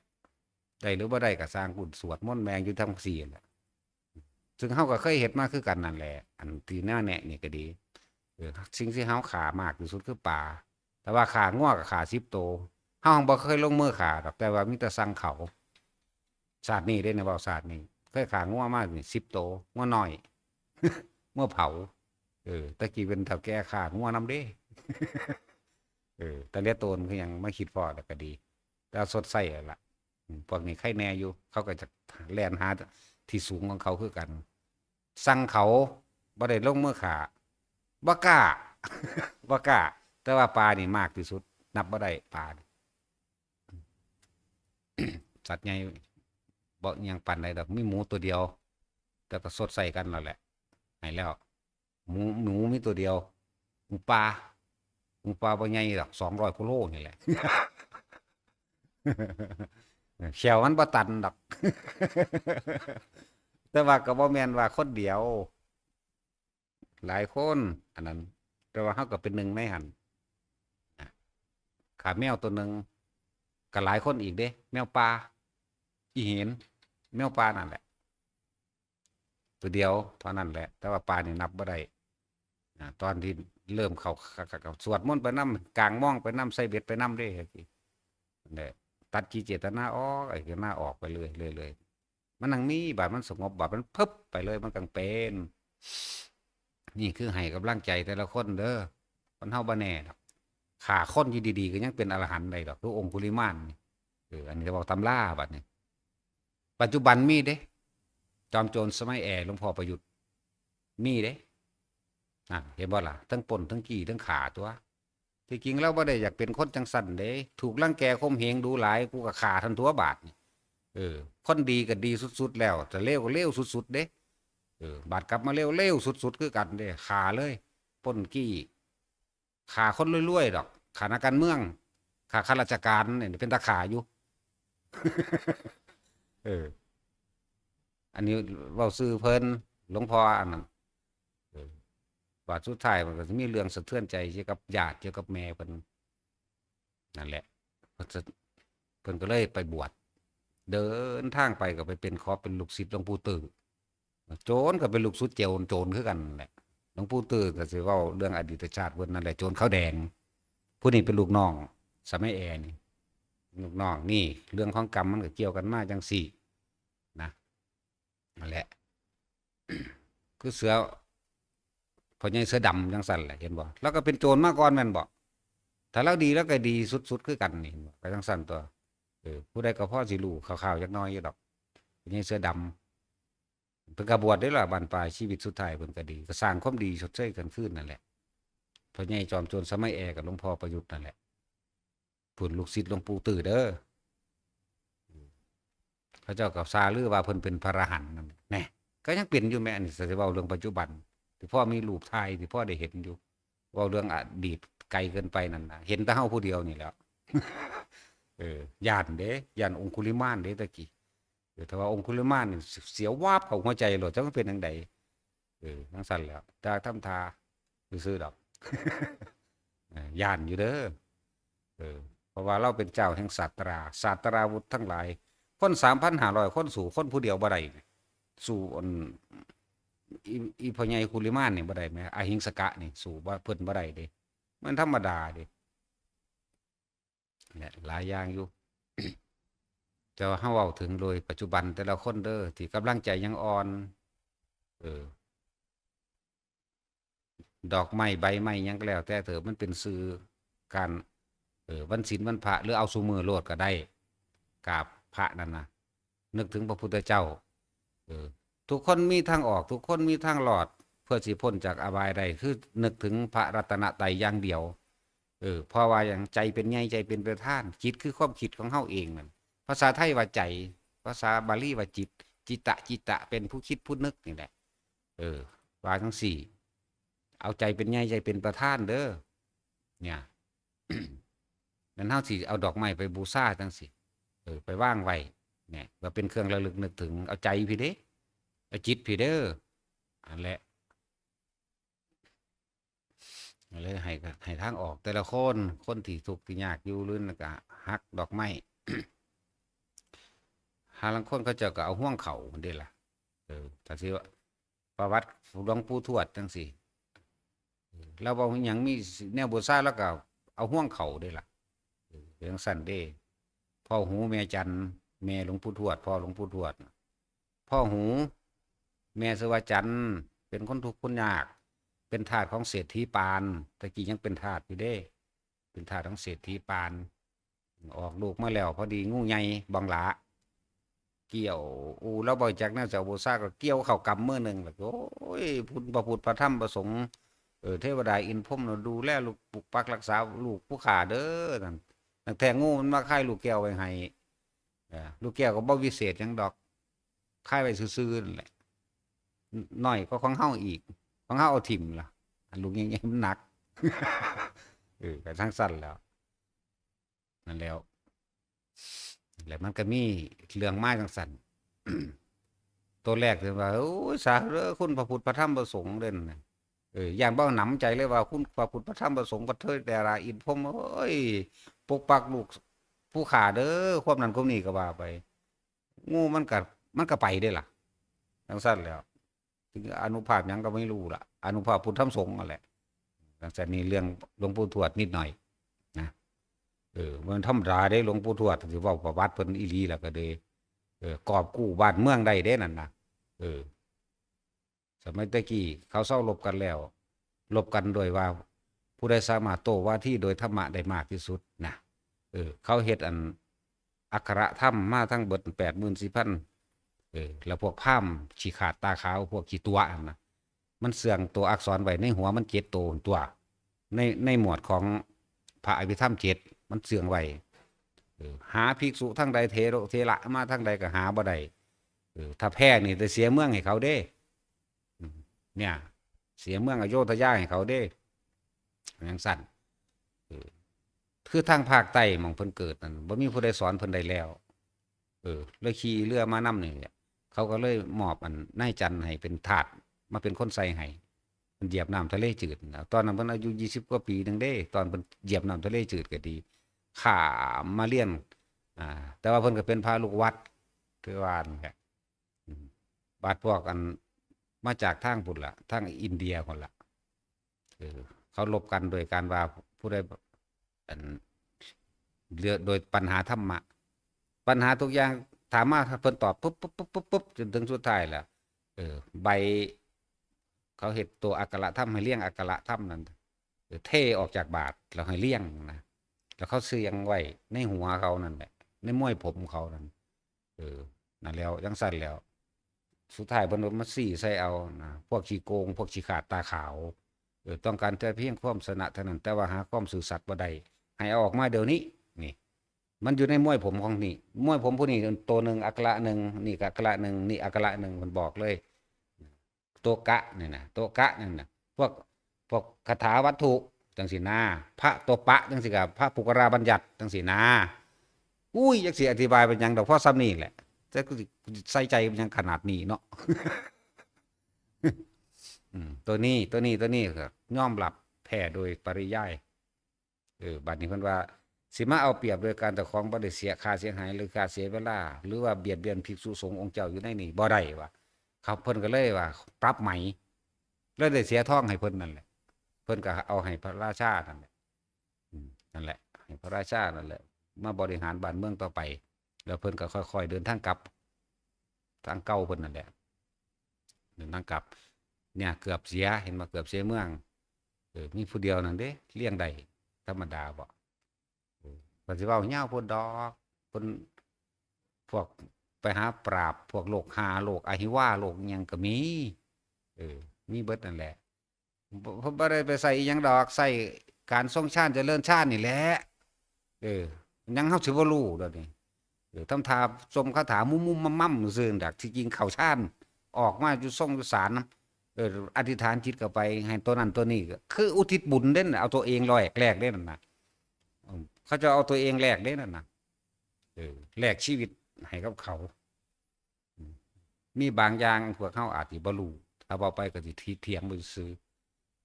ได้หรือบ่ได้ก็สร้างบุญสวดมนต์แมงอยู่ทั้งสี่แหละซึ่งเฮาก็เคยเฮ็ดมาคือกันนั่นแหละอันที่แน่แน่นี่ก็ดีสิ่งที่เฮาขามากที่สุดคือปลาแต่ว่าขางัวกับขา10โตวเฮาบ่เคยลงมือขาดอกแต่ว่ามีแต่สั่งเขาชาตินี้เด้นะเว้าชาตินี้เคยขางัวมานี่10โตวงัวน้อยงัวเผาตะกี้เป็นเฒ่าแก่ขางัวนำเด้แต่เหลือโตนคือหยังมาคิดพอแล้วก็ดีแต่สดใสแล้วล่ะพวกนี้ใครแน่อยู่เขาก็จะแล่นหาที่สูงของเขาคือกันสั่งเขาบ่ได้ลงมือขาบ่กล้า บ่กล้าแต่ว่าปลานี่มากที่สุดนับบ่ได้ปลานี่สัตว์ใหญ่บ่อิหยังปานใดดอกมีหมูตัวเดียวแต่ก็สดใส่กันแล้วแหละให้แล้วหมูมีตัวเดียวหมูปลาบ่ใหญ่ดอก200กิโลนี่แหละแขวมันบ่ตันดอกแต่ว่าก็บ่แม่นว่าคนเดียวหลายคนอันนั้นแต่ว่าเฮาก็เป็นหนึ่งในหันขาแมวตัวหนึ่งก็หลายคนอีกเด้แมวป่าอีเห็นแมวป่านั่นแหละตัวเดียวเท่านั้นแหละแต่ว่าป่านี่นับบ่ได้ตอนที่เริ่มเขาสวดมนต์ไปนำกลางม่องไปนำใส่เบ็ดไปนำเด้นั่นแหละตัดกิเจตนาออกไอ้ก็น่าออกไปเลยมันนั่งมีบาดมันสงบบาดมันพึบไปเลยมันกังเป็นนี่คือให้กำลังใจแต่ละคนเด้อคนเฮาบ่แน่ดอกขาคนอยู่ดีๆก็ยังเป็นอรหันต์ได้ดอกทุกองคุลิมานนี่อันนี้จะบอกตำราบัดนี้ปัจจุบันมีเด้จอมโจรสมัยหลวงพ่อประยุทธ์มีเด้เห็นบ่ล่ะทั้งปล้นทั้งจี้ทั้งขาตัวที่จริงแล้วบ่ได้อยากเป็นคนจังสั่นเด้ถูกรังแกข่มเหงดูหลายกูก็ขาทันตัวบาดนี่คนดีก็ดีสุดๆแล้วแต่เลวก็เลวสุดๆเด้บาดกลับมาเลวสุดๆคือกันเด้ขาเลยปล้นกี้ขาคนรวยๆดอกขานักการเมืองขาข้าราชการเนี่ยเป็นตาขาอยู่เอออันนี้เว้าซื่อเพิ่นหลวงพ่ออันนั้นบาดสุดท้ายมันก็จะมีเรื่องสะเทือนใจเกี่ยวกับญาติเกี่ยวกับแม่เพิ่นนั่นแหละเพิ่นก็เลยไปบวชเดินทางไปก็ไปเป็นขอเป็นลูกศิษย์หลวงปู่ตื้อโจรก็เป็นลูกศิษย์โจรคือกันแหละหลวงปู่ตื้อก็สิเว้าเรื่องอดีตชาติเพิ่นนั่นแหละโจรขาวแดงผู้นี้เป็นลูกน้องสมัยนี่ลูกน้องนี่เรื่องของกรรมมันก็เกี่ยวกันมาจังสี่นะนั่นแหละคือเสือพอใหญ่เสือดำจังสั่นแหละเห็นบ่แล้วก็เป็นโจรมาก่อนแม่นบ่ถ้าเราดีแล้วก็ดีสุดๆคือกันนี่ไปจังสั่นตัวผู้ใดก็พอสิรู้ข่าวๆจักหน่อยอยู่ดอกพอใหญ่เสือดำเพิ่นก็บวชได้ล่ะบั้นปลายชีวิตสุดท้ายเพิ่นก็ดีก็สร้างความดีชดเชยกันคืนนั่นแหละพอใหญ่จอมโจรสมัยกับหลวงพ่อประยุทธ์นั่นแหละพุ่นลูกศิษย์หลวงปู่ตื้อเด้อพระเจ้ากับซาลือว่าเพิ่นเป็นพระอรหันต์นั่นแน่ก็ยังเป็นอยู่แม่อันนี้สิเว้าเรื่องปัจจุบันที่พ่อมีรูปถ่ายที่พ่อได้เห็นอยู่เว้าเรื่องอดีตไกลเกินไปนั่นน่ะเห็นแต่เฮาผู้เดียวนี่แหล้วย้านเด้ย้านองคุลิมานเด้ตะกี้แต่ว่าองคุลิมานนี่เสียววาบเข้าหัวใจโลดจักมันเป็นจังไดจังซั่นแหล้วแต่ทำท่าซื่อๆดอกย้านอยู่เด้อเพราะว่าเราเป็นเจ้าแห่งศาสตราวุธทั้งหลายคน3,500คนสู่คนผู้เดียวบ่ได้สู่อีพ่อใหญ่คุลิมานนี่บ่ได้แม้อหิงสกะนี่สู่บ่เพิ่นบ่ได้เด้มันธรรมดาเด้เนี่ยหลายอย่างอยู่ แต่ว่าเฮาเว้าถึงโดยปัจจุบันแต่ละคนเด้อที่กำลังใจยังอ่อนเออดอกไม้ใบไม้หยังก็แล้วแต่เถอะมันเป็นสื่อการวันศีลวันพระหรือเอาซุมื้อโลดก็ได้กราบพระนั่นน่ะนึกถึงพระพุทธเจ้าเออทุกคนมีทางออกทุกคนมีทางรอดเพื่อสิพ้นจากอบายใดคือนึกถึงพระรัตนตรัยอย่างเดียวเพราะว่าอย่างใจเป็นใหญ่ใจเป็นประธานจิตคือความคิดของเฮาเองนั่นภาษาไทยว่าใจภาษาบาลีว่าจิตจิตะเป็นผู้คิดผู้นึกนี่แหละว่าทั้งสี่เอาใจเป็นใหญ่ใจเป็นประธานเด้อเนี่ย นั้นเฮาสิเอาดอกไม้ไปบูชาจังสิไปวางไว้เนี่ยว่าเป็นเครื่องระลึกนึกถึงเอาใจพี่เด้เอาจิตพี่เด้ออันแหละเลยให้ทางออกแต่ละคนที่ทุกข์ที่ยากอยู่หรือก็ฮักดอกไม้ าลังคนเขาเจ้าก็เอาห่วงเขามันได้ล่ะถ้าสิว่าประวัติหลวงปู่ทวดจังซี่แล้วบ่หยังมีแนวบูชาแล้วก็เอาห่วงเขาได้ล่ะเป็นจังซั่นเด้พ่อหูแม่จันแม่หลวงปู่ทวดพ่อหลวงปู่ทวดพ่อหูแม่ชื่อว่าจันเป็นคนทุกข์คนยากเป็นทาสของเศรษฐีปานตะกี้ยังเป็นทาสอยู่เด้เป็นทาสของเศรษฐีปานออกลูกมาแล้วพอดีงูใหญ่บังหลาเกี่ยวแล้วบ่จักแนวเจ้าบูชาก็เกี่ยวเข้ากำมือหนึงแล้วโอ้ยพุทธพระพุทธพระธรรมพระสงฆ์เทวดาอินพรหมน่ะดูแลลูกปกปักรักษาลูกผู้ขาเด้อนั่นตั้งแต่งูมันมาคายลูกแก้วไว้ให้ลูกแก้วก็บ่วิเศษหยังดอกคายไว้ซื่อๆนั่นแหละน้อยก็ของเฮาอีกของเฮาเอาถิ่มล่ะลูกใหญ่ๆมันหนักก็ทั้งสั้นแล้วนั่นแล้วมันก็มีเรื่องมาจังซั่น ตัวแรกเลยว่าโอ้ยสาธุเด้อคุณพระพุทธพระธรรมพระสงฆ์เด่นน่ะย่านบ่หนำใจเลยว่าคุณพระพุทธพระธรรมพระสงฆ์พระเทศแต่ละอินพรหมโอ้ยปกปักลูกผู้ขาเด้อความนั้นความนี้ก็ว่าไปงูมันก็ไปได้ล่ะจังซั่นแล้วถึงอานุภาพหยังก็ไม่รู้ล่ะอานุภาพพุทธธรรมสงฆ์นั่นแหละจังซั่นนี่เรื่องหลวงปู่ทวดนิดหน่อยนะมันธรรมดาเด้หลวงปู่ทวดสิเว้าประวัติเพิ่นอีหลีแล้วก็เด้กอบกู้บ้านเมืองได้เด้นั่นน่ะสมัยตะกี้เขาเศร้ารบกันแล้วรบกันโดยว่าผู้ใดสามารถโต้ว่าที่โดยธรรมะได้มากที่สุดนะเขาเฮ็ดอันอักขระธรรมมาทั้งเบิด 84,000แล้วพวกพราหมณ์ขี้ขาดตาขาวพวกขี้ตัวอันน่ะมันเสื่องตัวอักษรไว้ในหัวมัน7ตัวในหมวดของพระอภิธรรม7มันเสื่องไว้หาภิกษุทั้งใดเทระมาทั้งใดก็หาบ่ได้ถ้าแพ้นี่จะเสียเมืองให้เขาเด้เนี่ยเสียเมืองอโยธยาให้เขาเด้อย่างสั่นคือทางภาคใต้หม่องเพิ่นเกิดนั่นบ่มีผู้ใดสอนเพิ่นได้แล้วเลยขี่เรือมานำนี่แหละเขาก็เลยมอบอันนายจันให้เป็นทาสมาเป็นคนใส่ให้มันเหยียบน้ำทะเลจืดตอนนั้นเพิ่นอายุ20กว่าปีนึงเด้ตอนเพิ่นเหยียบน้ำทะเลจืดก็ดีข้ามมาเรียนแต่ว่าเพิ่นก็เป็นพระลูกวัดคือว่านั่นแหละบาดพวกอันมาจากทางพุ่นล่ะทางอินเดียพุ่นล่ะเขาลบกันโดยการว่าผู้ใดอันเลือกโดยปัญหาธรรมะปัญหาทุกอย่างถามมาเพิ่นตอบปุ๊บจนถึงสุดท้ายแล้วใบเขาเฮ็ดตัวอักขระธรรมให้เลี้ยงอักขระธรรมนั่นเทออกจากบาทแล้วให้เลี้ยงนะแล้วเขาเสียงไว้ในหัวเขานั่นแหละในม้วยผมเขานั่นนั่นแล้วจังซั่นแล้วสุดท้ายเพิ่นมาซี่ใส่เอานะพวกขี้โกงพวกขี้ขาดตาขาวต้องการแต่เพียงความชนะเท่านั้นแต่ว่าหาความซื่อสัตย์บ่ได้ให้เอาออกมาเดี๋ยวนี้นี่มันอยู่ในม้วยผมของนี่ม้วยผมผู้นี้ตัวหนึ่งอักขระหนึ่งนี่อักขระหนึ่งนี่อักขระหนึ่งมันบอกเลยตัวกะนี่นะตัวกะนั่นนะพวกคาถาวัตถุจังสีนาพระตัวปะจังสีกับพระปุกราบัญญัติจังสีนาอุ้ยอยากสิอธิบายเป็นยังดอกพ่อซ้ำนี่แหละแต่ใส่ใจเป็นยังขนาดนี้เนาะ ตัวนี้ก็ย่อมหลับแพ้โดยปริยายบัดนี้เพิ่นว่าสิมาเอาเปรียบโดยการแต่ของบ่ได้เสียค่าเสียหายหรือค่าเสียเวลาหรือว่าเบียดเบียนภิกษุสงฆ์องค์เจ้าอยู่ในนี่บ่ได้ว่าครับเพิ่นก็เลยว่าปรับใหม่เลยได้เสียท่องให้เพิ่นนั่นแหละเพิ่นก็เอาให้พระราชานั่นแหละนั่นแหละให้พระราชานั่นแหละมาบริหารบ้านเมืองต่อไปแล้วเพิ่นก็ค่อยๆเดินทางกลับทางเก่าเพิ่นนั่นแหละเดินทางกลับเนี่ยเกือบเสียเห็นมาเกือบเสียเมืองมีผู้เดียวนั่นเด้เลี้ยงได้ธรรมดาบ่ปฏิวัติยาวพนดอกพนพวกไปหาปราบพวกโลกหาโลกอหิวาโลกยังก็มีมีเบิดนั่นแหละผมบ่ได้ไปใส่ยังดอกใส่การทรงชาติเจริญชาตินี่แหละยังเฮาสิบ่รู้ดอกนี่ทำทาสมคาถามุมๆมั่มๆซื่อดักที่จริงเข้าชาติออกมาอยู่ทรงอยู่ศาลอธิษฐานจิตเข้าไปให้ตัวนั้นตัวนี้คืออุทิศบุญเด้นเอาตัวเองแลกเด้นั่นน่ะเขาจะเอาตัวเองแลกเด้นั่นน่ะแลกชีวิตให้กับเขามีบางอย่างพวกเฮาอาจสิบ่รู้ถ้าเว้าไปก็สิเถียงบ่ซื่อ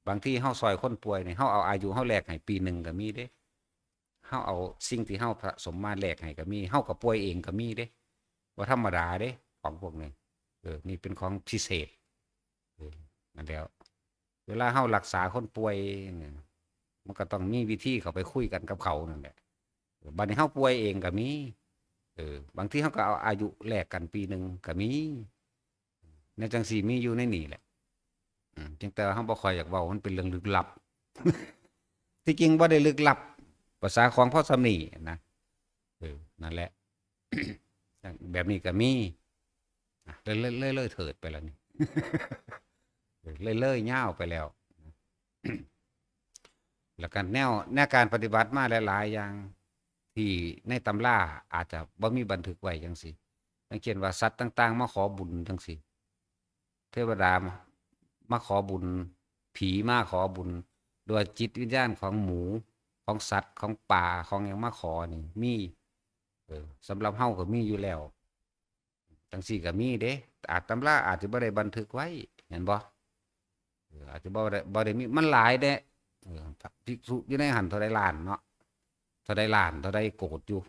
บางทีเฮาซอยคนป่วยนี่เฮาเอาอายุเฮาแลกให้ปีนึงก็มีเด้เฮาเอาสิ่งที่เฮาสะสมมาแลกให้ก็มีเฮาก็ป่วยเองก็มีเด้ ว่าธรรมดาเด้ของพวกนี้นี่เป็นของพิเศษนั่นแล้วเวลาเฮารักษาคนป่วยเนี่ยมันก็ต้องมีวิธีเขาไปคุยกันกับเขานั่นแหละบัดนี้เฮาป่วยเองก็มีบางทีเฮาก็เอาอายุแลกกันปีหนึ่งก็มีในจังสี่มีอยู่ในนี่แหละจังแต่เฮาบ่ค่อยอยากเว้ามันเป็นเรื่องลึกลับที่จริงบ่ได้ลึกลับภาษาของพ่อสำนีนะนั่นแหละ แบบนี้ก็มีเลยเถิดไปแล้วนี่ เลยเง่าวไปแล้ว แล้วกันแนวการปฏิบัติมาหลายๆอย่างที่ในตำราอาจจะบ่มีบันทึกไว้จังซี่อย่างเช่นว่าสัตว์ต่างๆมาขอบุญจังซี่เทวดามาขอบุญผีมาขอบุญโดยจิตวิญญาณของหมูของสัตว์ของป่าของหยังมาขอนี่มีสำหรับเฮาก็มีอยู่แล้วจังซี่ก็มีเด้ตำราอาจจะบ่ได้บันทึกไว้เห็นบ่อาจจะบ่ได้มีมันหลายเด้ภิกษุอยู่ในหันเท่าใดล้านเนาะเท่าใดล้านเท่าใดโกฏอยู่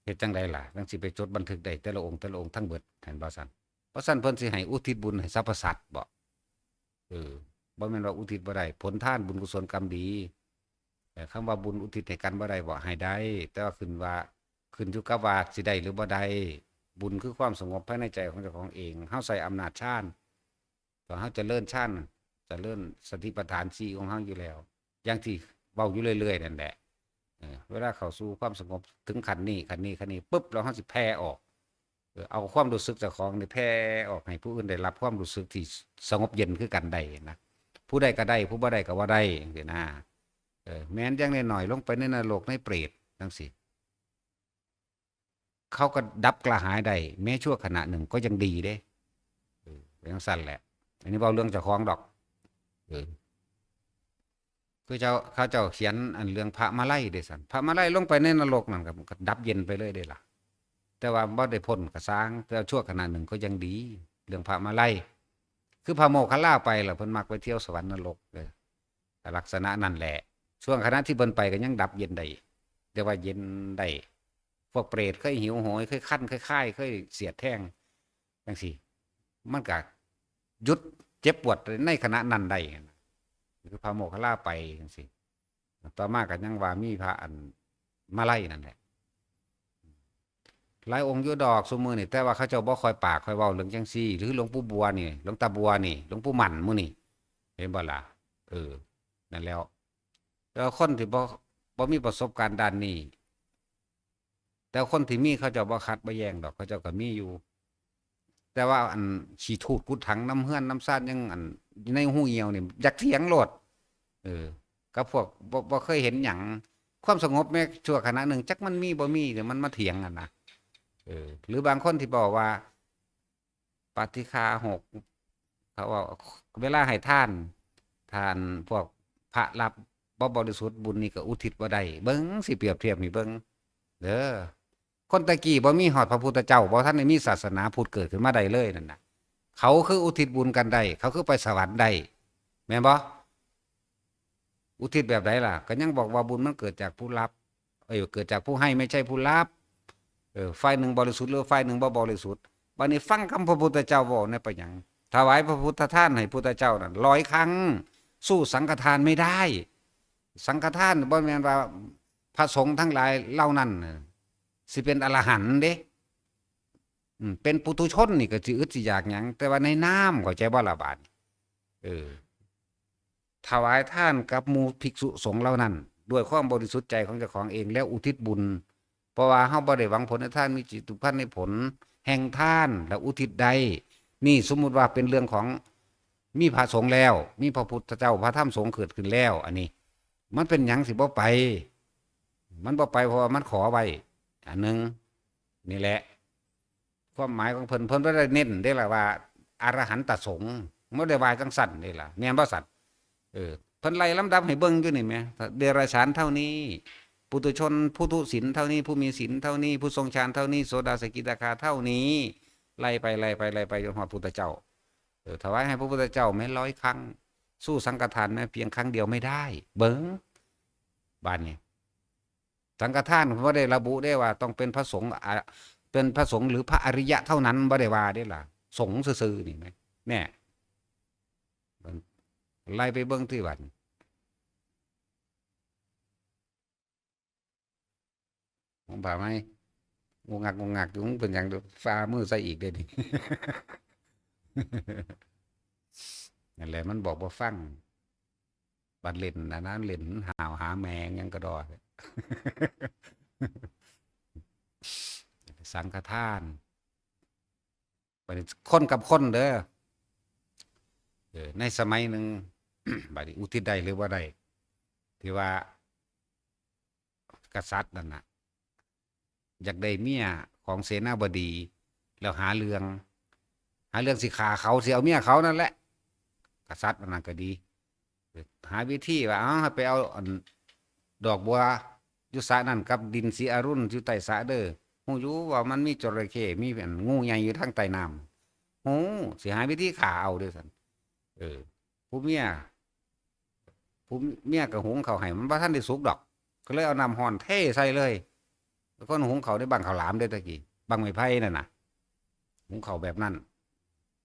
เฮ็ดจังไดล่ะจังสิไปจดบันทึกได้แต่ละองค์ทั้งเบิดเห็นบ่ซั่นเพราะซั่นเพิ่นสิให้อุทิศบุญให้สรรพสัตว์บ่บ่แม่นว่าอุทิศบ่ได้ผลทานบุญกุศลกรรมดีแต่คำว่าบุญอุทิศให้กันบ่ได้บ่ให้ได้แต่ว่าขึ้นอยู่กับว่าสิได้หรือบ่ได้บุญคือความสงบภายในใจของเจ้าของเองเฮาใส่อำนาจฌานตอนเฮาเจริญฌานเจริญสติปัฏฐาน4ของเฮาอยู่แล้วอย่างที่เว้าอยู่เรื่อยๆนั่นแหละเวลาเข้าสู่ความสงบถึงขั้นนี้ปุ๊บแล้วเฮาสิแผ่ออกเอาความรู้สึกเจ้าของนี่แผ่ออกให้ผู้อื่นได้รับความรู้สึกที่สงบเย็นคือกันได้นะผู้ใดก็ได้ผู้บ่ได้ก็ว่าได้จังซี่นะแม้นอย่างน้อยๆลงไปในนรกในเปรตจังซี่เขาก็ดับกระหายได้แม้ชั่วขณะหนึ่งก็ยังดีเด้เป็นจังซั่นแหละอันนี้เว้าเรื่องเจ้าของดอกคือเขาเจ้าเขียนอันเรื่องพระมาลัยเด้ซั่นพระมาลัยลงไปในนรกนั่นก็ดับเย็นไปเลยเด้ล่ะแต่ว่าบ่ได้พ้นก็สร้างแต่ชั่วขณะหนึ่งก็ยังดีเรื่องพระมาลัยคือพระโมคคัลลาไปแล้วเพิ่นมักไปเที่ยวสวรรค์นรกลักษณะนั่นแหละช่วงขณะที่เพิ่นไปก็ยังดับเย็นได้เรียกว่าเย็นได้พวกเปรตเคยหิวโหยเคยคั้นเคยค่ายเคยเสียดแทงจังซี่มันก็หยุดเจ็บปวดในขณะนั้นได้คือพระโมคคัลลาไปจังซี่ต่อมาก็ยังว่ามีพระอันมาลัยนั่นแหละหลายองค์อยู่ดอกซุมื้อนี่แต่ว่าเขาเจ้าบ่ค่อยปากค่อยเว้าเรื่องจังซี่หรือหลวงปู่บัวนี่หลวงตาบัวนี่หลวงปู่หมั่นมื้อนี่เห็นบ่ล่ะนั่นแล้วแต่คนที่บ่มีประสบการณ์ด้านนี้แต่คนที่มีเขาเจ้าบ่คัดบ่แย้งดอกเขาเจ้าก็มีอยู่แต่ว่าอันขี้ทูดกุดถังน้ำเฮือนน้ำซ่านยังอันในหูเหี่ยวนี่อยากเถียงโลดกับพวกบ่เคยเห็นหยังความสงบแม้ชั่วขณะหนึ่งจักมันมีบ่มีเดี๋ยวมันมาเถียงกันนะหรือบางคนที่บอกว่าปาฏิฆาหกเขาว่าเวลาให้ทานพวกพระรับบ่บริสุทธิ์บุญนี่ก็อุทิศบ่ได้เบิ่งสิเปรียบเทียบนี่เบิ่งเด้อคนตะกี้บ่มีฮอดพระพุทธเจ้าบ่ทันได้มีศาสนาพุทธเกิดขึ้นมาได้เลยนั่นน่ะเขาคืออุทิศบุญกันได้เขาคือไปสวรรค์ได้แม่นบ่อุทิศแบบใดล่ะก็ยังบอกว่าบุญมันเกิดจากผู้รับเกิดจากผู้ให้ไม่ใช่ผู้รับฝ่ายหนึ่งบริสุทธิ์หรือฝ่ายหนึ่งบ่บริสุทธิ์บัดนี้ฟังคำพระพุทธเจ้าเว้าในไปหยังถวายพระพุทธทานให้พุทธเจ้านั่น100ครั้งสู้สังฆทานไม่ได้สังฆทานบ่แม่นว่าพระสงฆ์ทั้งหลายเหล่านั้นสิเป็นอรหันต์เด้เป็นปุถุชนนี่ก็สิอึดสิอยากหยังแต่ว่าในนามเข้าใจบ่ล่ะบาดถวายทานกับหมู่ภิกษุสงฆ์เหล่านั้นด้วยความบริสุทธิ์ใจของเจ้าของเองแล้วอุทิศบุญเพราะว่าเฮาบ่ได้หวังผลในทานมีจิตตุพันในผลแห่งทานและอุทิศใดนี่สมมุติว่าเป็นเรื่องของมีพระสงฆ์แล้วมีพระพุทธเจ้าพระธรรมสงฆ์เกิดขึ้นแล้วอันนี้มันเป็นหยังสิบ่ไปมันบ่ไปเพราะว่ามันขอไว้อันนึงนี่แหละความหมายของเพิ่นบ่ได้เน้นได้ล่ะว่าอรหันตสงฆ์บ่ได้ว่าจังซั่นนี่ล่ะแม่นบ่ซั่นเพิ่นไล่ลำดับให้เบิ่งอยู่นี่แหมเดรัจฉานเท่านี้ปุถุชนผู้ทุศีลเท่านี้ผู้มีศีลเท่านี้ผู้ทรงฌานเท่านี้โสดาสกิทาคาเท่านี้ไล่ไปจนฮอดพุทธเจ้าถวายให้พระพุทธเจ้าแม้100ครั้งสู้สังฆทานแม้เพียงครั้งเดียวไม่ได้เบิ่งบาดนี้สังฆทานบ่ได้ระบุได้ว่าต้องเป็นพระสงฆ์ เป็นพระสงฆ์หรือพระอริยะเท่านั้นบ่ได้ว่าได้ล่ะสงฆ์ซื่อๆนี่ไหมแน่ไล่ไปเบิ่งที่วัดผมบ่าไหมงงงักอยู่มึงเป็นอย่างฟ้ามือใส่อีกเด้นี่ นั่นแหละมันบอกว่าฟังบัดเล่นอันนั้นเล่นหาวหาแมงยังกระดอ สังฆทานบัดนี้คนกับคนเด้อในสมัยหนึ่ง บัดนี้อุทิศได้หรือว่าได้ที่ว่ากษัตริย์นั่นน่ะอยากได้เมียของเสนาบดีแล้วหาเรื่องสิขาเขาสิเอาเมียเขานั่นแหละกษัตริย์มันนั่นก็ดีหาวิธีว่าไปเอาดอกบัวยุสานั่นกับดินสีอรุณอยู่ใต้สะเด้อฮู้อยู่ว่ามันมีจระเข้มีงูใหญ่อยู่ทางใต้น้ำโอ้สิหาวิธีขาเอาเด้อสันผู้เมียผู้เมียกับหุงเขาวให้มันบ่ทันได้สุกดอกก็เลยเอาน้ำห้อนเทใส่เลยแล้วก็หุงเขาวได้บังข้าวหลามได้ตะกี้บังไม้ไผ่นั่นน่ะหุงเขาวแบบนั้น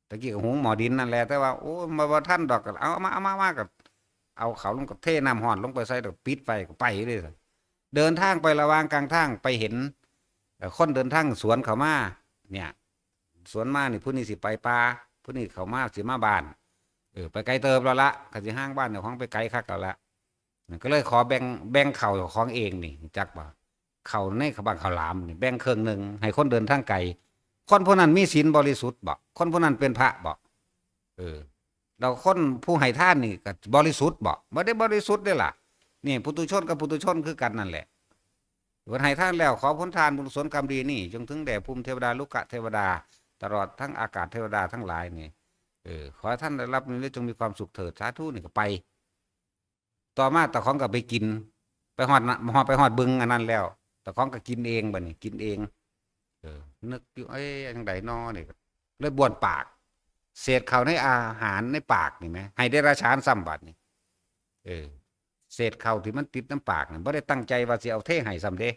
ตะกี้ก็หุงหม้อดินนั่นแหละแต่ว่าโอ้มาบ่ทันดอกก็เอามากับเอาเขาวลงกับเทน้ำห้อนลงไปใส่ดอกปิดไฟก็ไปเลยเดินทางไประหว่างกลางทางไปเห็นคนเดินทางสวนเขามาเนี่ยสวนมานี่ผู้นี้สิไปป่าผู้นี้เขามาสิมาบ้านไปไกลเติบแล้วละก็สิห้างบ้านเจ้าของไปไกลคักแล้วละก็เลยขอแบ่งเข่าของเองนี่จักบ่เข่าในขบังข้าวหลามนี่แบ่งครึ่งหนึ่งให้คนเดินทางไกลคนผู้นั้นมีศีลบริสุทธิ์บ่คนผู้นั้นเป็นพระบ่เราคนผู้ให้ทานนี่ก็บริสุทธิ์บ่ได้บริสุทธิ์ได้ล่ะนี่ปุถุชนกับปุถุชนคือกันนั่นแหละวันให้ท่านแล้วขอผลทานบุญกุศลกรรมดีนี่จงถึงแด่ภูมิเทวดาลูกะเทวดาตลอดทั้งอากาศเทวดาทั้งหลายนี่ขอท่านได้รับนี้จงมีความสุขเถิดสาธุนี่ก็ไปต่อมาตะของก็ไปกินไปหอดบึงอันนั้นแล้วตะของก็กินเองบัดนี้กินเองนึกอยู่ยังไดนอนี่เลยบ้วนปากเศษเข้าในอาหารในปากนี่ไหมให้ได้ราชานซ้ำบัดนี่เศษเข้าที่มันติดน้ำปากนี่บ่ได้ตั้งใจว่าสิเอาเทให้ซ้ำเด้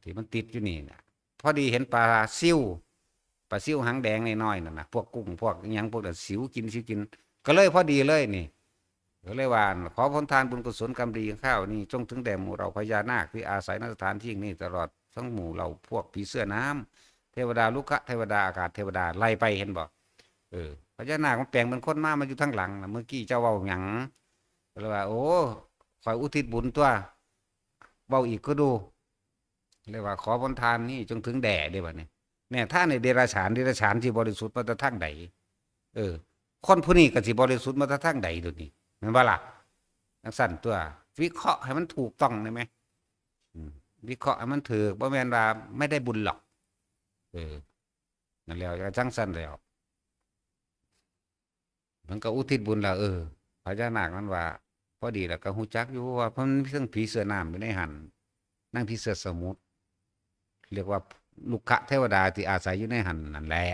ที่มันติดอยู่นี่นะพอดีเห็นปลาซิ่วหางแดงน้อยๆนั่นนะพวกกุ้งพวกยังพวกนั้นสิวกินก็เลยพอดีเลยนี่ก็เลยว่าขอผลทานบุญกุศลกรรมดีข้าวนี่จงถึงแด่หมู่เราพญานาคที่อาศัยนสถานที่นี้ตลอดทั้งหมู่เราพวกผีเสื้อน้ำเทวดาลูกะเทวดาอากาศเทวดาไล่ไปเห็นบ่พญานาคมันแปลงเป็นคนมาอยู่ทั้งหลังเมื่อกี้เจ้าเว้าหยังก็เลยว่าโอ้คอยอุทิศบุญตัวเว้าอีกก็ดูเรียกว่าขอผลทานนี่จงถึงแด่ได้บ่เนี่ยถ้าในเดรัจฉานที่บริสุทธิ์มาแต่ทั้งใดคนผู้นี้ก็สิบริสุทธิ์มาแต่ทั้งใดดูนี่แม่นบ่ล่ะนักสั่นตัววิเคราะห์ให้มันถูกต้องได้ไหมวิเคราะห์ให้มันถูกบ่แม่นว่าไม่ได้บุญหรอกนั่นแล้วจังสั่นแล้วมันก็อุทิศบุญแล้วพญานาคนั้นว่าพอดีแล้วก็ฮู้จักอยู่ว่าเพิ่นมีทั้งผีเสื้อน้ำอยู่ในหันนั่งผีเสื้อสมุทรเรียกว่าลูกขะเทวดาที่อาศัยอยู่ในหันนั่นแหละ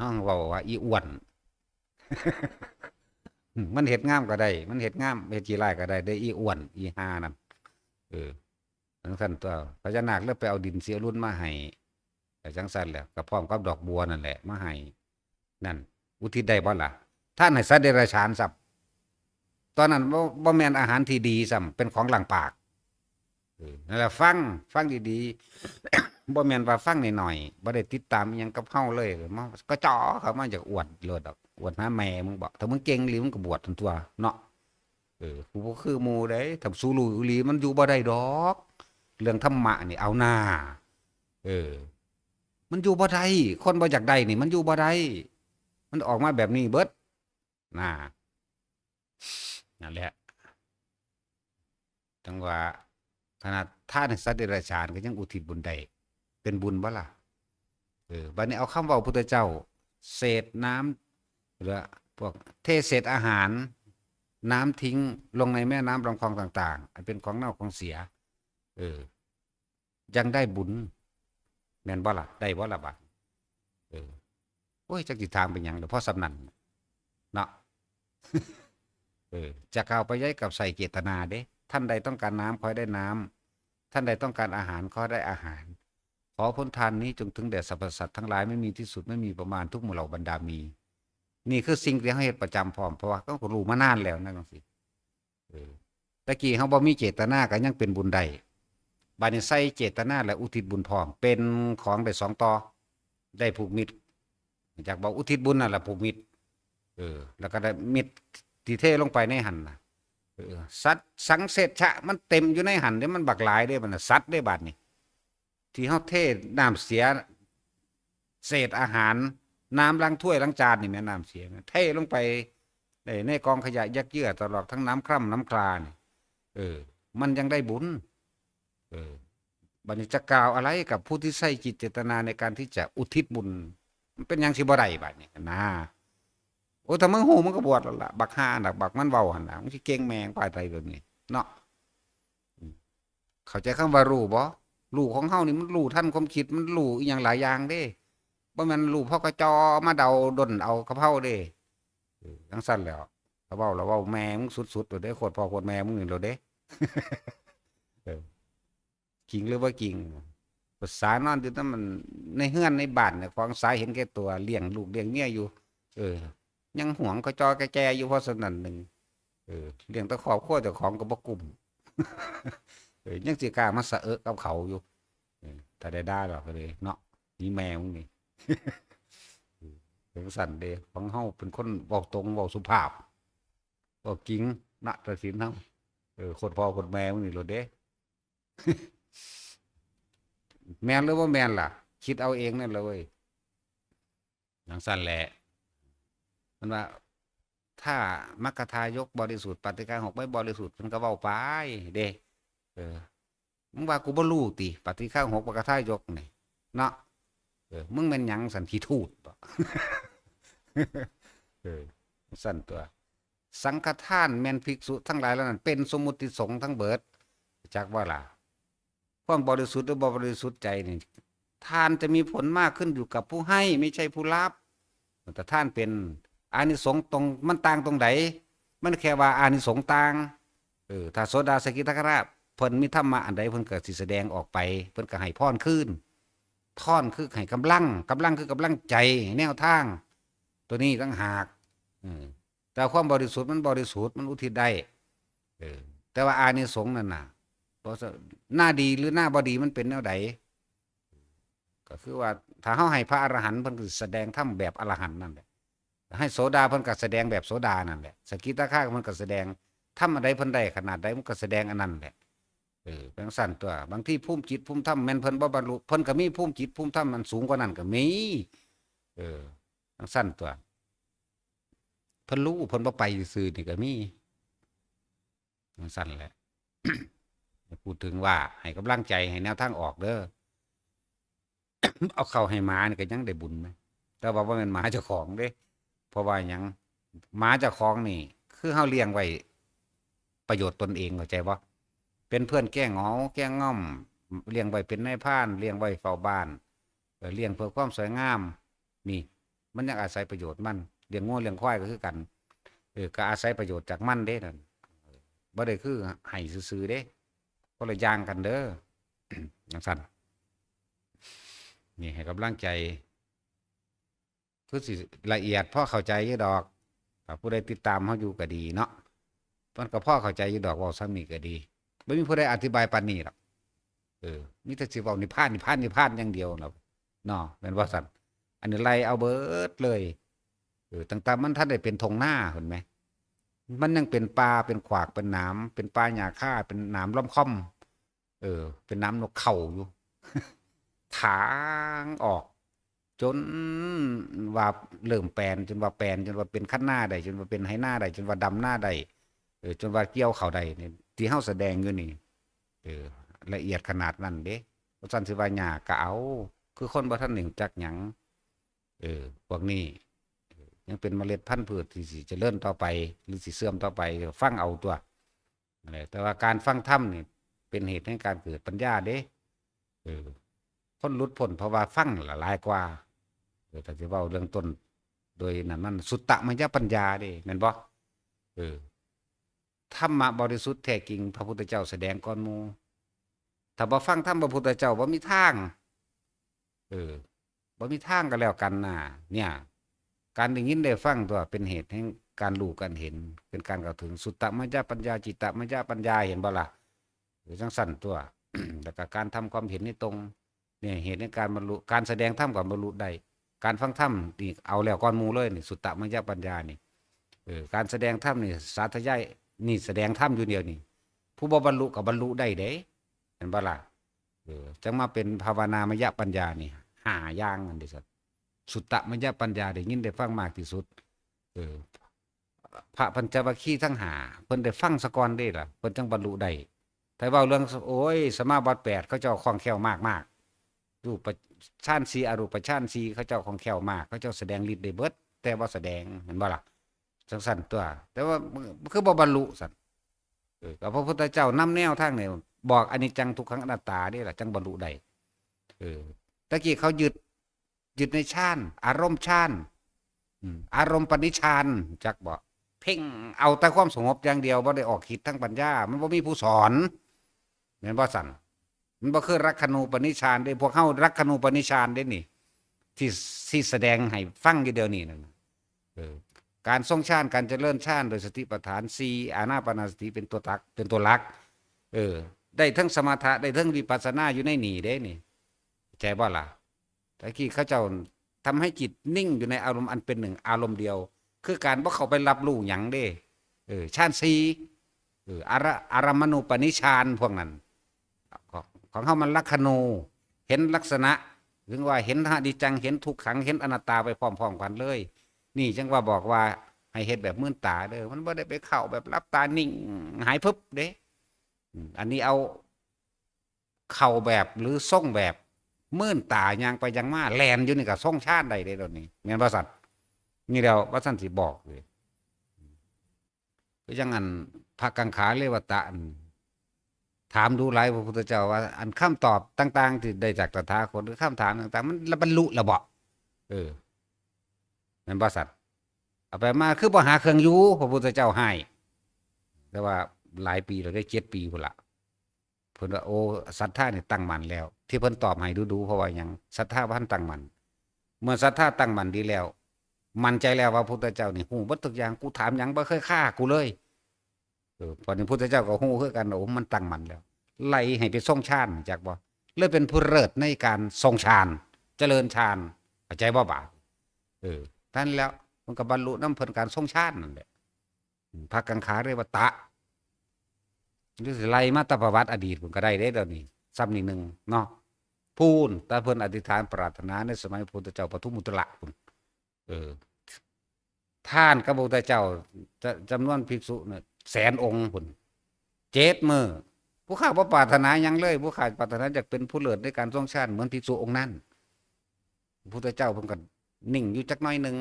ห้องว่าอีอ้วน มันเห็ดงามก็ได้มันเห็ดงามเห็ดจีไรก็ได้อีอ้วนอีหานั่นทั้งสั้นตัวพญานาคเลือกไปเอาดินเสียรุ่นมาให้แต่จังสั้นแหละกับพร้อมกับดอกบัวนั่นแหละมาให้นั่นอุทิศได้บ่ล่ะท่านให้สัตว์เดรัจฉานสับตอนนั้นบ่แม่นอาหารที่ดีซ้ำเป็นของหลังปากนั่นแหละฟังดีๆบ่แม่นว่าฟังหน่อยๆบ่ได้ติดตามอิหยังกับเฮาเลยมันก็จ่อเขามาจากอวดเลิศดอกอวดหาแม่มึงบอกถ้ามึงเก่งหรือมึงก็บวชทันตัวเนาะกูบ่คือหมู่เด้ถ้าสูรูอีหลีมันอยู่บ่ได้ดอกเรื่องธรรมะนี่เอาหน้ามันอยู่บ่ได้คนบ่อยากได้นี่มันอยู่บ่ได้มันออกมาแบบนี้เบิดน่ะนั่นแหละจังว่าขนาดท่านสัตว์เดรัจฉานก็ยังอุทิศบุญได้เป็นบุญบ่ล่ะบัดนี้เอาคำเว้าพุทธเจ้าเศษน้ำหรือพวกเทเศษอาหารน้ำทิ้งลงในแม่น้ำลำคลองต่างๆอันเป็นของเน่าของเสียยังได้บุญแม่นบ่ล่ะได้บ่ล่ะบัดโอ้ยจักสิถามเป็นหยังเดี๋ยวพ่อสำนันเนาะจะกล่าวไปย้ายกับใส่เจตนาเด้ท่านใดต้องการน้ำขอให้ได้น้ำท่านใดต้องการอาหารขอให้ได้อาหาร ขอพ้นทานนี้จงถึงแด่สรรพสัตว์ทั้งหลายไม่มีที่สุดไม่มีประมาณทุกหมู่เหล่าบรรดามีนี่คือสิ่งที่เขาเฮ็ดประจำพร้อมเพราะว่าเขาก็รู้มานานแล้วนั่นจังซี่ตะกี้เขาบ่มีเจตนาก็ยังเป็นบุญได้บัดนี้ใส่เจตนาและอุทิศบุญพร้อมเป็นของได้สองต่อได้ผูกมิตรจากบอกอุทิศบุญนั่นแหละผูกมิตรแล้วก็ได้มิตรที่เทลงไปในหันน่ะสัตว์สังเสร็จชะมันเต็มอยู่ในหันเด้มันบักหลายเด้มันสัตว์ได้บาดนี้ที่เฮาเทน้ำเสียเศษอาหารน้ำล้างถ้วยล้างจานนี่แม่น้ำเสียเทลงไปในกองขยะยักเยื้อตลอดทั้งน้ำคร่ำน้ำคลานี่มันยังได้บุญบัดนี้จะกล่าวอะไรกับผู้ที่ใส่จิตเจตนาในการที่จะอุทิศบุญมันเป็นยังสิบ่ได้บัดนี้นะโอ้ถ้ามึงหูมึงก็บวชแล้วล่ะบักห่าน่ะบักมันเว้าหั่นน่ะมึงสิเก่งแมงปานใดแบบนี้เนาะเข้าใจคำว่ารู้บ่รู้ของเฮานี่มันรู้ทันความคิดมันรู้อีหยังหลายอย่างเด้บ่แม่นรู้เพราะกระจอมาเดาดนเอากะเพราเด้จังซั่นแหล้วถ้าเว้าแม่มึงสุดๆโดดเด้โคตรพ่อโคตรแม่มึงนี่โดดเด้กิ่งหรือว่ากิ่งภาษานอนอยู่นั้นมันในเฮือนในบ้านเนี่ยของสายเห็นแก่ตัวเลี้ยงลูกเลี้ยงเมียอยู่ยังหวงก็จอแก่อยู่เพราะฉะนั้นหนึ่งเลี้ยงตะครอบครัวเจ้าของก็บ่กลุ่มยังสิกล้ามาสะกับเขาอยู่ถ้าได้ด่าดอกก็เลยเนาะนี่แมวนี่เป็นสั่นเด้ของเฮาเป็นคนเว้าตรงเว้าสุภาพเว้าจริงณตัดสินเฮาคนพ่อคนแม่มึงนี่โลดเด้แม่นหรือว่าแม่นล่ะคิดเอาเองนั่นเลยจังซั่นแหละมันว่าถ้ามรรคทายกบริสุทธิ์ปฏิฆาหกไม่บริสุทธิ์มันก็เว้าไปเด้มึงว่ากูบ่รู้ติปฏิฆาหกมรรคทายกนี่เนาะมึงแม่นหยังสันติทูตบ่สั่นตัวสังฆทานแม่นภิกษุทั้งหลายแล้วนั่นเป็นสมมุติสงฆ์ทั้งเบิดจักว่าล่ะความบริสุทธิ์หรือบ่บริสุทธิ์ใจนี่ทานจะมีผลมากขึ้นอยู่กับผู้ให้ไม่ใช่ผู้รับแต่ท่านเป็นอานิสงส์ตรงมันต่างตรงไหนมันแค่ว่าอานิสงส์ต่างถ้าโสดาสกิทาคราชเพิ่นมีธรรมะอันใดเพิ่นก็สิแสดงออกไปเพิ่นก็ให้พรคืนพรคือให้กำลังคือกำลังใจแนวทางตัวนี้ต่างหากแต่ความบริสุทธิ์มันบริสุทธิ์มันอุทิศได้แต่ว่าอานิสงส์นั่นน่ะเพราะหน้าดีหรือหน้าบ่ดีมันเป็นแนวใดก็คือว่าถ้าเฮาให้พระอรหันต์เพิ่นก็แสดงธรรมแบบอรหันต์นั่นแหละให้โสดาเพิ่นก็แสดงแบบโสดานั่นแหละสกิทาคาเพิ่นก็แสดงธรรมอันใดเพิ่นได้ขนาดใดมันก็แสดงอันนั้นแหละเป็นสั่นตัวบางทีภูมิจิตภูมิธรรมแม่นเพิ่นบ่บรรลุเพิ่นก็มีภูมิจิตภูมิธรรมมันสูงกว่านั้นก็มีสั่นตัวเพิ่นรู้เพิ่นบ่ไปซื่อนี่ก็มีสั่นแหละพูดถึงว่าให้กำลังใจให้แนวทางออกเด้อ เอาเข้าให้หมานี่ก็ยังได้บุญไหมแต่ว่าบ่แม่นหมาเจ้าของเด้เพราะว่าหยังหมาเจ้าของนี่คือเฮาเลี้ยงไว้ประโยชน์ตนเองเข้าใจบ่เป็นเพื่อนแก้เหงาแก้ง่อมเลี้ยงไว้เป็นนายพรานเลี้ยงไว้เฝ้าบ้านเลี้ยงเพื่อความสวยงามนี่มันยังอาศัยประโยชน์มันเลี้ยงงัวเลี้ยงควายก็คือกันก็อาศัยประโยชน์จากมันเด้นั่นบ่ได้คือให้ซื่อๆเด้คนละอย่างกันเด้อ จังซั่นนี่ให้กำลังใจคือสิละเอียดพ่อเข้าใจอยู่ดอกถ้าผู้ใดติดตามเฮาอยู่ก็ดีเนาะมันก็พ่อเข้าใจอยู่ดอกเว้าซ้ำนี่ก็ดีบ่มีผู้ใดอธิบายปานนี้หรอกมีแต่สิเว้านิพพานอย่างเดียวเนาะแม่นว่าซั่นอันนี้ไล่เอาเบิดเลยตั้งแต่มันทันได้เป็นทงหน้าเห็นไหมมันยังเป็นป่าเป็นขวากเป็นหนามเป็นป่าหญ้าคาเป็นหนามล้อมค่อมเป็นน้ำนกเขาอยู่ ถางออกจนว่าเริ่มแปลนจนว่าเป็นคันหน้าได้จนว่าเป็นไหหน้าได้จนว่าดำหน้าได้จนว่าเกี่ยวเข่าได้นี่ที่เฮาแสดงอยู่นี่ละเอียดขนาดนั้นเด้เพราะฉะนั้นสิว่าหญ้าก็เอาคือคนบ่ทันรู้จักหยังพวกนี้ยังเป็นเมล็ดพันธุ์พืชที่สิเจริญต่อไปหรือสิเสื่อมต่อไปฟังเอาตัวแต่ว่าการฟังธรรมนี่เป็นเหตุให้การเกิดปัญญาเด้คนหลุดพ้นเพราะว่าฟังหลายกว่าแต่สิเว้าเรื่องต้นโดยนั้นมันสุตตมยปัญญาเด้แม่นบ่ธรรมะบริสุทธิ์แท้จริงพระพุทธเจ้าแสดงก่อนหมู่ถ้าบ่ฟังธรรมพระพุทธเจ้าบ่มีทาง เออบ่มีทางกันแล้วกันน่ะเนี่ยการได้ยินได้ฟังตัวเป็นเหตุแห่งการรู้การเห็นเป็นการเข้าถึงสุตตมยปัญญาจิตตมยปัญญาเห็นบ่ล่ะหรือจังสั่นตัว แล้วก็การทำความเห็นในตรงเนี่ยเหตุในการบรรลุการแสดงธรรมกับบรรลุได้การฟังธรรมนี่เอาแล้วก่อนหมู่เลยนี่สุตตมยปัญญานี่การแสดงธรรมนี่สาธยายนี่แสดงธรรมอยู่เดียวนี่ผู้บ่บรรลุกับบรรลุได้เด้เห็นบ่ล่ะจังมาเป็นภาวนามยปัญญานี่ห้าอย่างอันเดียวสุตตมยปัญญาได้ยินได้ฟังมากที่สุดพระปัญจวัคคีย์ทั้งห้าเพิ่นได้ฟังสะก่อนเด้ล่ะเพิ่นจังบรรลุได้แต่เว้าเรื่องโอ้ยสมาบัติ8เขาเจ้าคล่องแคล่วมากๆรูปฌาน4อรูปฌาน4เขาเจ้าคล่องแคล่วมากเขาเจ้าแสดงฤทธิ์ได้เบิดแต่ว่าแสดงเห็นบ่ล่ะจังซั่นตัวแต่ว่าคือบ่บรรลุซั่นก็พระพุทธเจ้านำแนวทางนี่บอกอนิจจังทุกขังอนัตตาเด้ล่ะจังบรรลุได้ตะกี้เขายึดในฌานอารมณ์ฌานอารมณ์ปณิฌานจักบ่เพ่งเอาแต่ความสงบอย่างเดียวบ่ได้ออกคิดทั้งปัญญามันบ่มีผู้สอนแม่นบ่สั่นมันบ่คือรักขณูปนิชฌานเด้พวกเฮารักขณูปนิชฌานเด้นี่ที่แสดงให้ฟังอยู่เดียวนี้นั่นการทรงฌานการเจริญฌานโดยสติปัฏฐาน4อานาปานสติเป็นตัวตักเป็นตัวหลักได้ทั้งสมถะได้ทั้งวิปัสสนาอยู่ในนี่เด้นี่ใจบ่ล่ะตะกี้เขาเจ้าทำให้จิตนิ่งอยู่ในอารมณ์อันเป็นหนึ่งอารมณ์เดียวคือการบ่เข้าไปรับรู้หยังเด้ฌาน4อารมณูปนิชฌานพวกนั้นของเฮามันลักขณูเห็นลักษณะถึงว่าเห็นอนิจจังเห็นทุกขังเห็นอนัตตาไปพร้อมๆกันเลยนี่จังว่าบอกว่าให้เฮ็ดแบบมื่นตาเด้อมันบ่ได้ไปเข้าแบบรับตานิ่งหายพึบเด้อันนี้เอาเข้าแบบหรือส่งแบบมื่นตายังไปยังมาแลนอยู่นี่ก็ส่งชาติใดได้ตอนนี้แม่นบ่สัตว์นี่แล้วว่าท่านสิบอกเลยก็ยังอันพระกังขาเลวตะถามดูหลายพระพุทธเจ้าว่าอันคำตอบต่างๆที่ได้จากตถาคตหรือคำถามต่างๆมันบรรลุแล้วบ่แม่นบ่สัตว์เอาไปมาคือบ่หาเครื่องอยู่พระพุทธเจ้าให้แต่ว่าหลายปีแล้วได้7 ปีพุ่นล่ะเพิ่นว่าโอ้ศรัทธานี่ตั้งมั่นแล้วที่เพิ่นตอบให้ดูๆเพราะว่าหยังศรัทธาบ่ทันตั้งมั่นเมื่อศรัทธาตั้งมั่นดีแล้วมั่นใจแล้วว่าพระพุทธเจ้านี่ฮู้เบิดทุกอย่างกูถามหยังบ่เคยฆ่ากูเลยพอนี้พระพุทธเจ้าก็ฮู้คือกันโอ้มันตั้งมั่นแล้วไล่ให้ไปทรงฌานจักบ่เลยเป็นผู้เลิศในการทรงฌานเจริญฌานเข้าใจบ่บาดท่านแล้วมันก็บรรลุนำเพิ่นการทรงฌานนั่นแหละพระกังขาเรวตะหรือสิไล่มาแตประวัติอดีตเพิ่นก็ได้เด้เดี๋ยวนี้ซ้ำนิดนึงเนาะพูนแต่เพิ่นอธิษฐานปรารถนาในสมัยพระพุทธเจ้าปทุมมุตระพุ่นท่านกับพระพุทธเจ้าจำนวนภิกษุเนี่ย100,000 องค์พุ่น7 มื้อผู้ข้าบ่ปรารถนาหยังเลยผู้ข้าปรารถนาอยากเป็นผู้เลิศในการทรงฌานเหมือนภิกษุองค์นั้นพระพุทธเจ้าเพิ่นก็นิ่งอยู่จักหน่อยนึง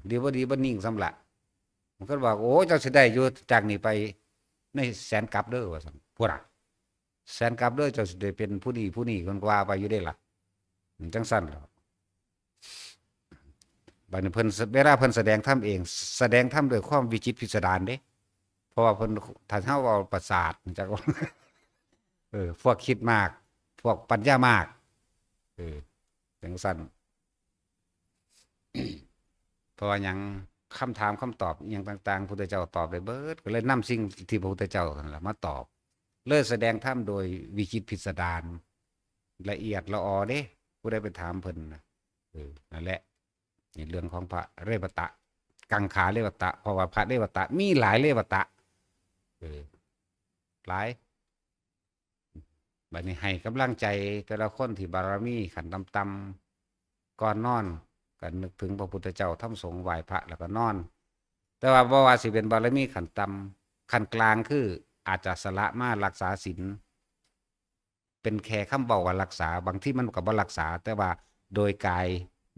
ดีบ่นิ่งสำละมันก็บอกโอ้เจ้าสิได้อยู่จากนี้ไปในแสนกับเด้อว่าซั่นพุ่นน่ะแสนกับเด้อเจ้าสิได้เป็นผู้นี้เพิ่นก็ว่าไปอยู่ได้ล่ะจังซั่นบัดนี้เพิ่นเวลาเพิ่นแสดงธรรมเองแสดงธรรมด้วยความวิจิตรพิสดารเด้เพราะว่าเพิ่นถ้าเฮาเอาประสาทจักว่าพวกคิดมากพวกปัญญามากจังซั่นเพราะว่าหยังคำถามคำตอบอหยังต่างๆพระพุทธเจ้าตอบได้เบิดก็เลยนำสิ่งที่พระพุทธเจ้านั่นล่ะมาตอบเลยแสดงธรรมโดยวิจิตรพิสดารละเอียดละออเด้ผู้ใดไปถามเพิ่นนั่นแหละนี่เรื่องของพระเรวตะกังขาเรวตะเพราะว่าพระเรวตะมีหลายเรวตะหลายบัดนี้ให้กำลังใจแต่ละคนที่บารมีขันต่ำๆก่อนนอนก็นึกถึงพระพุทธเจ้าทำสงฆ์ไหว้พระแล้วก็นอนแต่ว่าบ่ว่าสิเป็นบารมีขันต่ำขันกลางคืออาจจะสละมารักษาศีลเป็นแค่คำเว้าว่ารักษาบางที่มันก็บ่รักษาแต่ว่าโดยกาย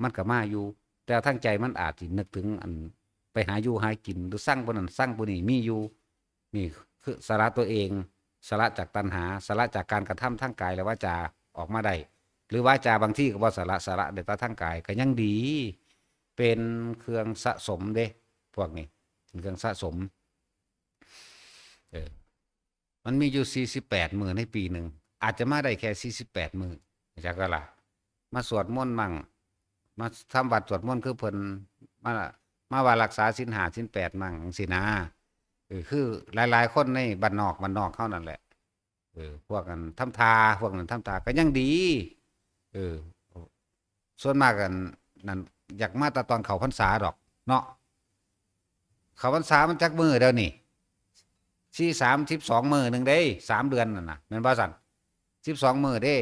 มันก็มาอยู่แต่ทั้งใจมันอาจสินึกถึงอันไปหาอยู่หากินหรือสร้างผู้นั้นสร้างผู้นี้มีอยู่นี่คือสละตัวเองสละจากตัณหาสละจากการกระทำทั้งกายและวาจาออกมาได้หรือวาจาบางที่ก็บ่สละได้แต่ทั้งกายก็ยังดีเป็นเครื่องสะสมเด้พวกนี้เป็นเครื่องสะสมมันมีอยู่48 มื้อในปีหนึ่งอาจจะมาได้แค่48 มื้อจักก็ล่ะ มาสวดมนต์มั่งมาทำวัดสวดมนต์คือเพิ่นมามาว่ารักษาศีล5ศีล8มั่งจังซี่นะคือหลายๆคนในบ้านนอกเฮานั่นแหละพวกนั้นทำทาพวกนั้นทำทาก็ยังดีเออส่วนมากกันนั่นอยากมาแต่ตอนเข้าพรรษาดอกเนาะเข้าพรรษามันจักมื้อเดี๋ยวนี้12มื้อหนึงเด้3เดือนนั่นน่ะแม่นบ่ซั่น12มื้อเด้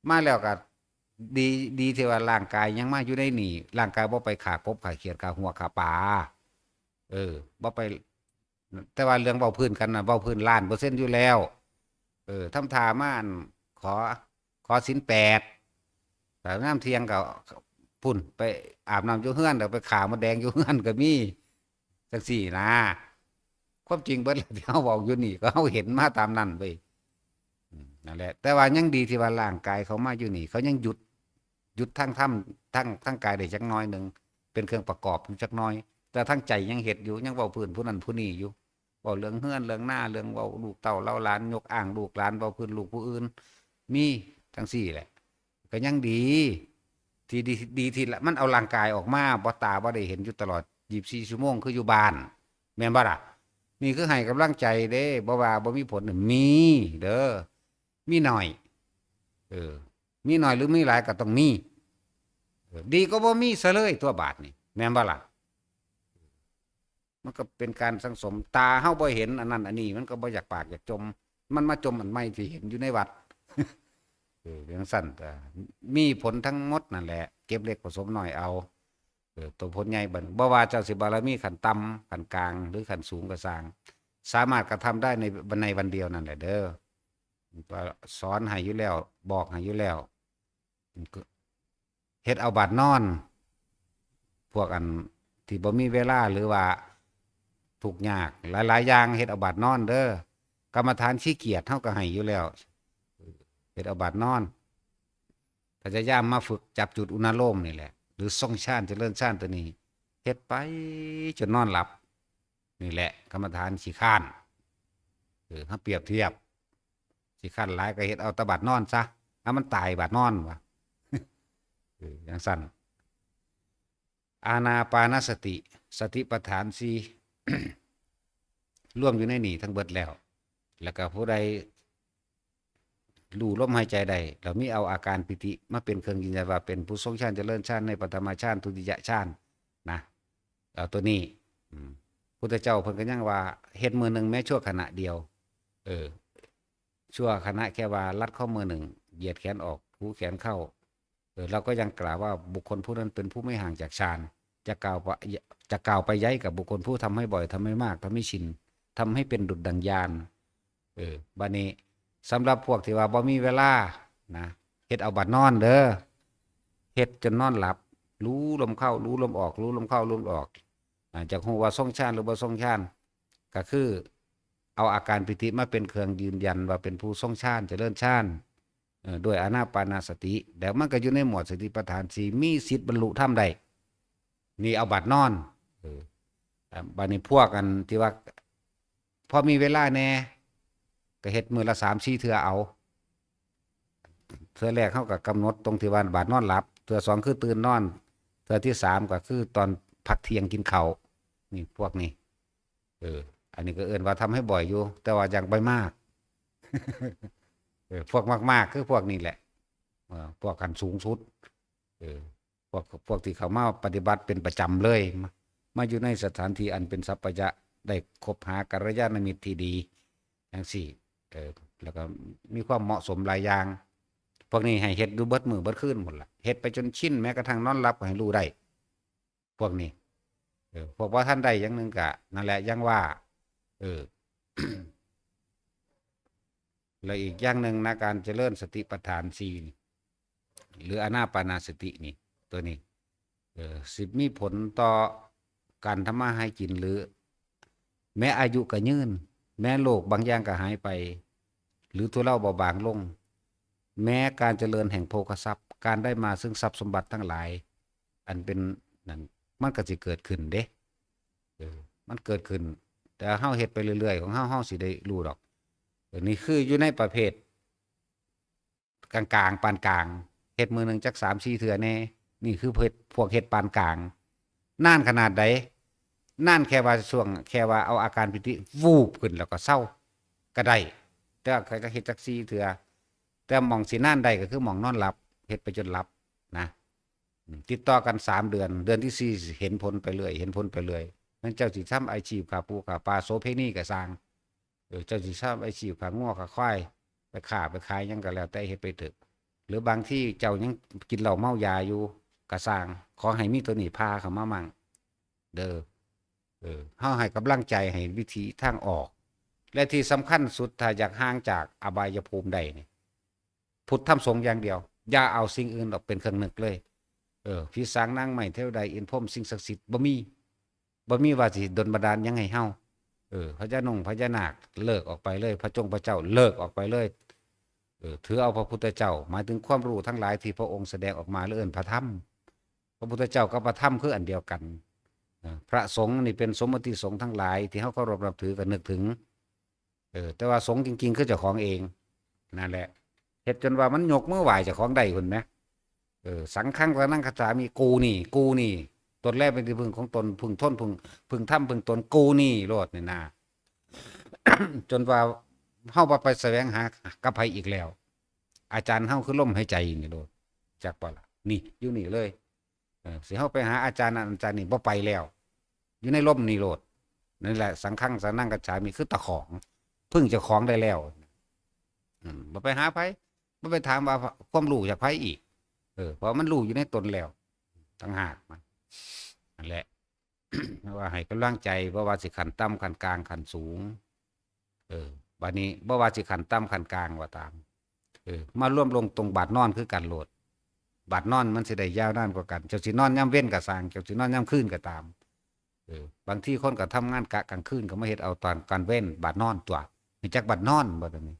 มาแล้วก็ดีดีที่ว่าร่างกายยังมาอยู่ในนี่ร่างกายบ่ไปฆ่ากบฆ่าเขียดฆ่าหัวฆ่าปลาบ่ไปแต่ว่าเรื่องเว้าพื้นกันน่ะเว้าพื้นล้านเปอร์เซ็นต์อยู่แล้วทำท่ามาอั่นขอขอศีล8แต่ยามเที่ยงก็พุ่นไปอาบน้ำอยู่เรือนแล้วไปฆ่ามดแดงอยู่เรือนก็มีจังซี่นะความจริงเบิดแล้วที่เฮาเว้าอยู่นี่ก็เฮาเห็นมาตามนั้นเว้ยนั่นแหละแต่ว่ายังดีที่ว่าร่างกายเขามาอยู่นี่เขายังหยุดทั้งถ้ำทั้งกายได้จักหน่อยหนึ่งเป็นเครื่องประกอบอยู่จักหน่อย แต่ทั้งใจยังเฮ็ดอยู่ยังเว้าพื้นผู้นั้นผู้นี้อยู่เว้าเรื่องเฮือนเรื่องหน้าเรื่องเว้าลูกเต้าเล่าหลานยกอ้างลูกหลานเว้าพื้นลูกผู้อื่นมีจังซี่แหละก็ยังดีที่ดีที่ละมันเอาร่างกายออกมาบ่ตาบ่ได้เห็นอยู่ตลอด24ชั่วโมงคืออยู่บ้านแม่นบ่ล่ะนี่คือให้กำลังใจเด้บ่ว่าบ่มีผลมีเด้อมีหน่อยมีหน่อยหรือมีหลายก็ต้องมีดีก็บ่มีซะเลยตัวบาดนี่แม่นบ่ล่ะมันก็เป็นการสังสมตาเฮาบ่เห็นอันนั้นอันนี้มันก็บ่อยากปากอยากจมมันมาจมอันใหม่ที่เห็นอยู่ในวัดจังซั่นก็มีผลทั้งหมดนั่นแหละเก็บเล็กผสมน้อยเอาตัวผลใหญ่บัดบ่ว่าเจ้าสิบารมีขั้นต่ำขั้นกลางหรือขั้นสูงก็สร้างสามารถกระทำได้ในวันเดียวนั่นแหละเด้อก็สอนให้อยู่แล้วบอกให้อยู่แล้วเฮ็ดเอาบาดนอนพวกอันที่บ่มีเวลาหรือว่าทุกข์ยากหลายๆอย่างเฮ็ดเอาบาดนอนเด้อกรรมฐานขี้เกียจเฮาก็ให้อยู่แล้วเฮ็ดเอาบาดนอนพยายามมาฝึกจับจุดอุณโลมนี่แหละหรือทรงฌานเจริญฌานตัวนี้เฮ็ดไปจนนอนหลับนี่แหละกรรมฐานขี้ค้านถ้าเปรียบเทียบขี้ค้านหลายก็เฮ็ดเอาแตะบาดนอนซะถ้ามันตายบาดนอนวะอย่างสั้นอานาปานสติสติปัฏฐานสี่ ร่วมอยู่ในนี่ทั้งเบิดแล้วก็ผู้ใดรู้ลมหายใจใดแล้วมีเอาอาการปิติมาเป็นเครื่องยืนยันว่าเป็นผู้ทรงฌานเจริญฌานในปฐมฌานทุติยฌานนะเอาตัวนี้พุทธเจ้าเพิ่นก็ยังว่าเฮ็ดมือหนึ่งแม้ชั่วขณะเดียวชั่วขณะแค่ว่าลัดข้อมือหนึ่งเหยียดแขนออกหูแขนเข้าเราก็ยังกล่าวว่าบุคคลผู้นั้นเป็นผู้ไม่ห่างจากฌานจะกล่าวไปย้ายกับบุคคลผู้ทำให้บ่อยทำให้มากทำให้ชินทำให้เป็นดุจดังยานบัดนี้สำหรับพวกที่ว่าบ่มีเวลานะเฮ็ดเอาบัดนอนเด้อเฮ็ดจนนอนหลับรู้ลมเข้ารู้ลมออกรู้ลมเข้ารู้ลมออกจากฮู้ว่าทรงฌานหรือบ่ทรงฌานก็คือเอาอาการปิติมาเป็นเครื่องยืนยันว่าเป็นผู้ทรงฌานเจริญฌานด้วยอานาปานสติแล้วมันก็อยู่ในหมวดสติปัฏฐาน4มีสิทธิ์บรรลุธรรมได้นี่เอาบัดนอนบัดนี้พวกกันที่ว่าพอมีเวลาแน่ก็เฮ็ดมื้อละ3-4เทื่อเอาเทื่อแรกเฮาก็กำหนดตรงที่ว่าบาดนอนหลับเทื่อ2คือตื่นนอนเทื่อที่3ก็คือตอนพักเที่ยงกินข้าวนี่พวกนี้อันนี้ก็เอิ้นว่าทำให้บ่อยอยู่แต่ว่าอย่างบ่มากพวกมากๆคือพวกนี้แหละพวกขั้นสูงสุดพวกที่เขามาปฏิบัติเป็นประจำเลยมาอยู่ในสถานที่อันเป็นสัพพยะได้คบหากัลยาณมิตรที่ดีจังซี่แล้วก็มีความเหมาะสมหลายอย่างพวกนี้ให้เฮ็ดดูเบิดมื้อเบิดคืนหมดล่ะเฮ็ดไปจนชินแม้กระทั่งนอนหลับก็ให้รู้ได้พวกนี้พวกว่าท่านได้อย่างนึงก็นั่นแหละยังว่าแล้วอีกอย่างนึงนะการเจริญสติปัฏฐาน4หรืออานาปานสตินี่ตัวนี้สิมีผลต่อการทำมาหากินหรือแม้อายุก็ยืนแม้โรคบางอย่างก็หายไปหรือทุเลาเบาบางลงแม้การเจริญแห่งโภคทรัพย์การได้มาซึ่งทรัพย์สมบัติทั้งหลายอันเป็นนั่นมันก็สิเกิดขึ้นเด้มันเกิดขึ้นแต่เฮาเฮ็ดไปเรื่อยๆของเฮาสิได้รู้ดอกนี่คืออยู่ในประเภทกลางๆปานกลาง เฮ็ดมือหนึ่งจัก3-4เถื่อแน่นี่คือพวกเฮ็ดปานกลางน่านขนาดใดน่านแค่ว่าช่วงแค่ว่าเอาอาการปิติวูบขึ้นแล้วก็เศร้าก็ได้แต่ใครก็เฮ็ดจัก4เถื่อแต่หม่องสิน่านใดก็คือหม่องนอนหลับเฮ็ดไปจนหลับนะติดต่อกัน3 เดือนเดือนที่4เห็นผลไปเรื่อยเห็นผลไปเรื่อยมันเจ้าสิทำอาชีพขาปูขาปลาโสเภณีก็สร้างเจ้าสิทำอาชีพขางัวขาควายไปค้าไปขายหยังก็แล้วแต่เฮ็ดไปเถอะหรือบางที่เจ้ายังกินเหล้าเมายาอยู่ก็สร้างขอให้มีตัวนี้พาเข้ามามั่งเด้อเฮาให้กำลังใจให้วิธีทางออกและที่สำคัญสุดถ้าอยากห่างจากอบายภูมิใดนี่พุทธธรรมสงฆ์อย่างเดียวอย่าเอาสิ่งอื่นออกเป็นเครื่องนึกเลยพี่สางนางใหม่เทวใดอินพรหมสิ่งศักดิ์สิทธิ์บ่มีว่าสิดลบันดาลยังให้เฮาพระเจ้านงพระเจ้านาคเลิกออกไปเลยพระจงพระเจ้าเลิกออกไปเลยถือเอาพระพุทธเจ้าหมายถึงความรู้ทั้งหลายที่พระองค์แสดงออกมาเรื่องพระธรรมพระพุทธเจ้ากับพระธรรมคืออันเดียวกันพระสงฆ์นี่เป็นสมมติสงฆ์ทั้งหลายที่เขาเคารพนับถือกันนึกถึงแต่ว่าสงฆ์จริงๆคือเจ้าของเองนั่นแหละเฮ็ดจนว่ามันยกมือไหว้เจ้าของได้พุ่นแหมสังฆังสนังคัจฉามิกูนี่ตนแรกเป็นที่พึ่งของตนพึ่งทนพึ่งถ้ำพึ่งตนกูนี่โลดนี่นา จนว่าเฮาไปแสวงหากับไผอีกแล้ว อาจารย์เฮาคือลมหายใจนี่โลดจักบ่ล่ะนี่อยู่นี่เลยสิเฮาไปหาอาจารย์นั้นอาจารย์นี่บ่ไปแล้ว อยู่ในลมนี่โลดนั่นแหละสังฆังสนังคัจฉามิคือตะของพึ่งเจ้าของได้แล้วบ่ไปหาไผบ่ไปถามว่าความรู้จากไผอีกเพราะมันรู้อยู่ในตนแล้วต่างหากมันนั่นแหละ ว่าให้กำลังใจบ่ว่าสิขันต่ำขันกลางขันสูงบัดนี้บ่ว่าสิขันต่ำขันกลางว่าตามมาร่วมลงตรงบาดนอนคือกันโหลดบาดนอนมันสิได้ยาวนานกว่ากันเจ้าสินอนย่ำเว้นก็สร้างเจ้าสินอนย่ำคืนก็ตามบางที่คนก็ทำงานกะกลางคืนก็มาเฮ็ดเอาตอนการเว้นบาดนอนตัวมีจักบาดนอนบ่ตรงนี้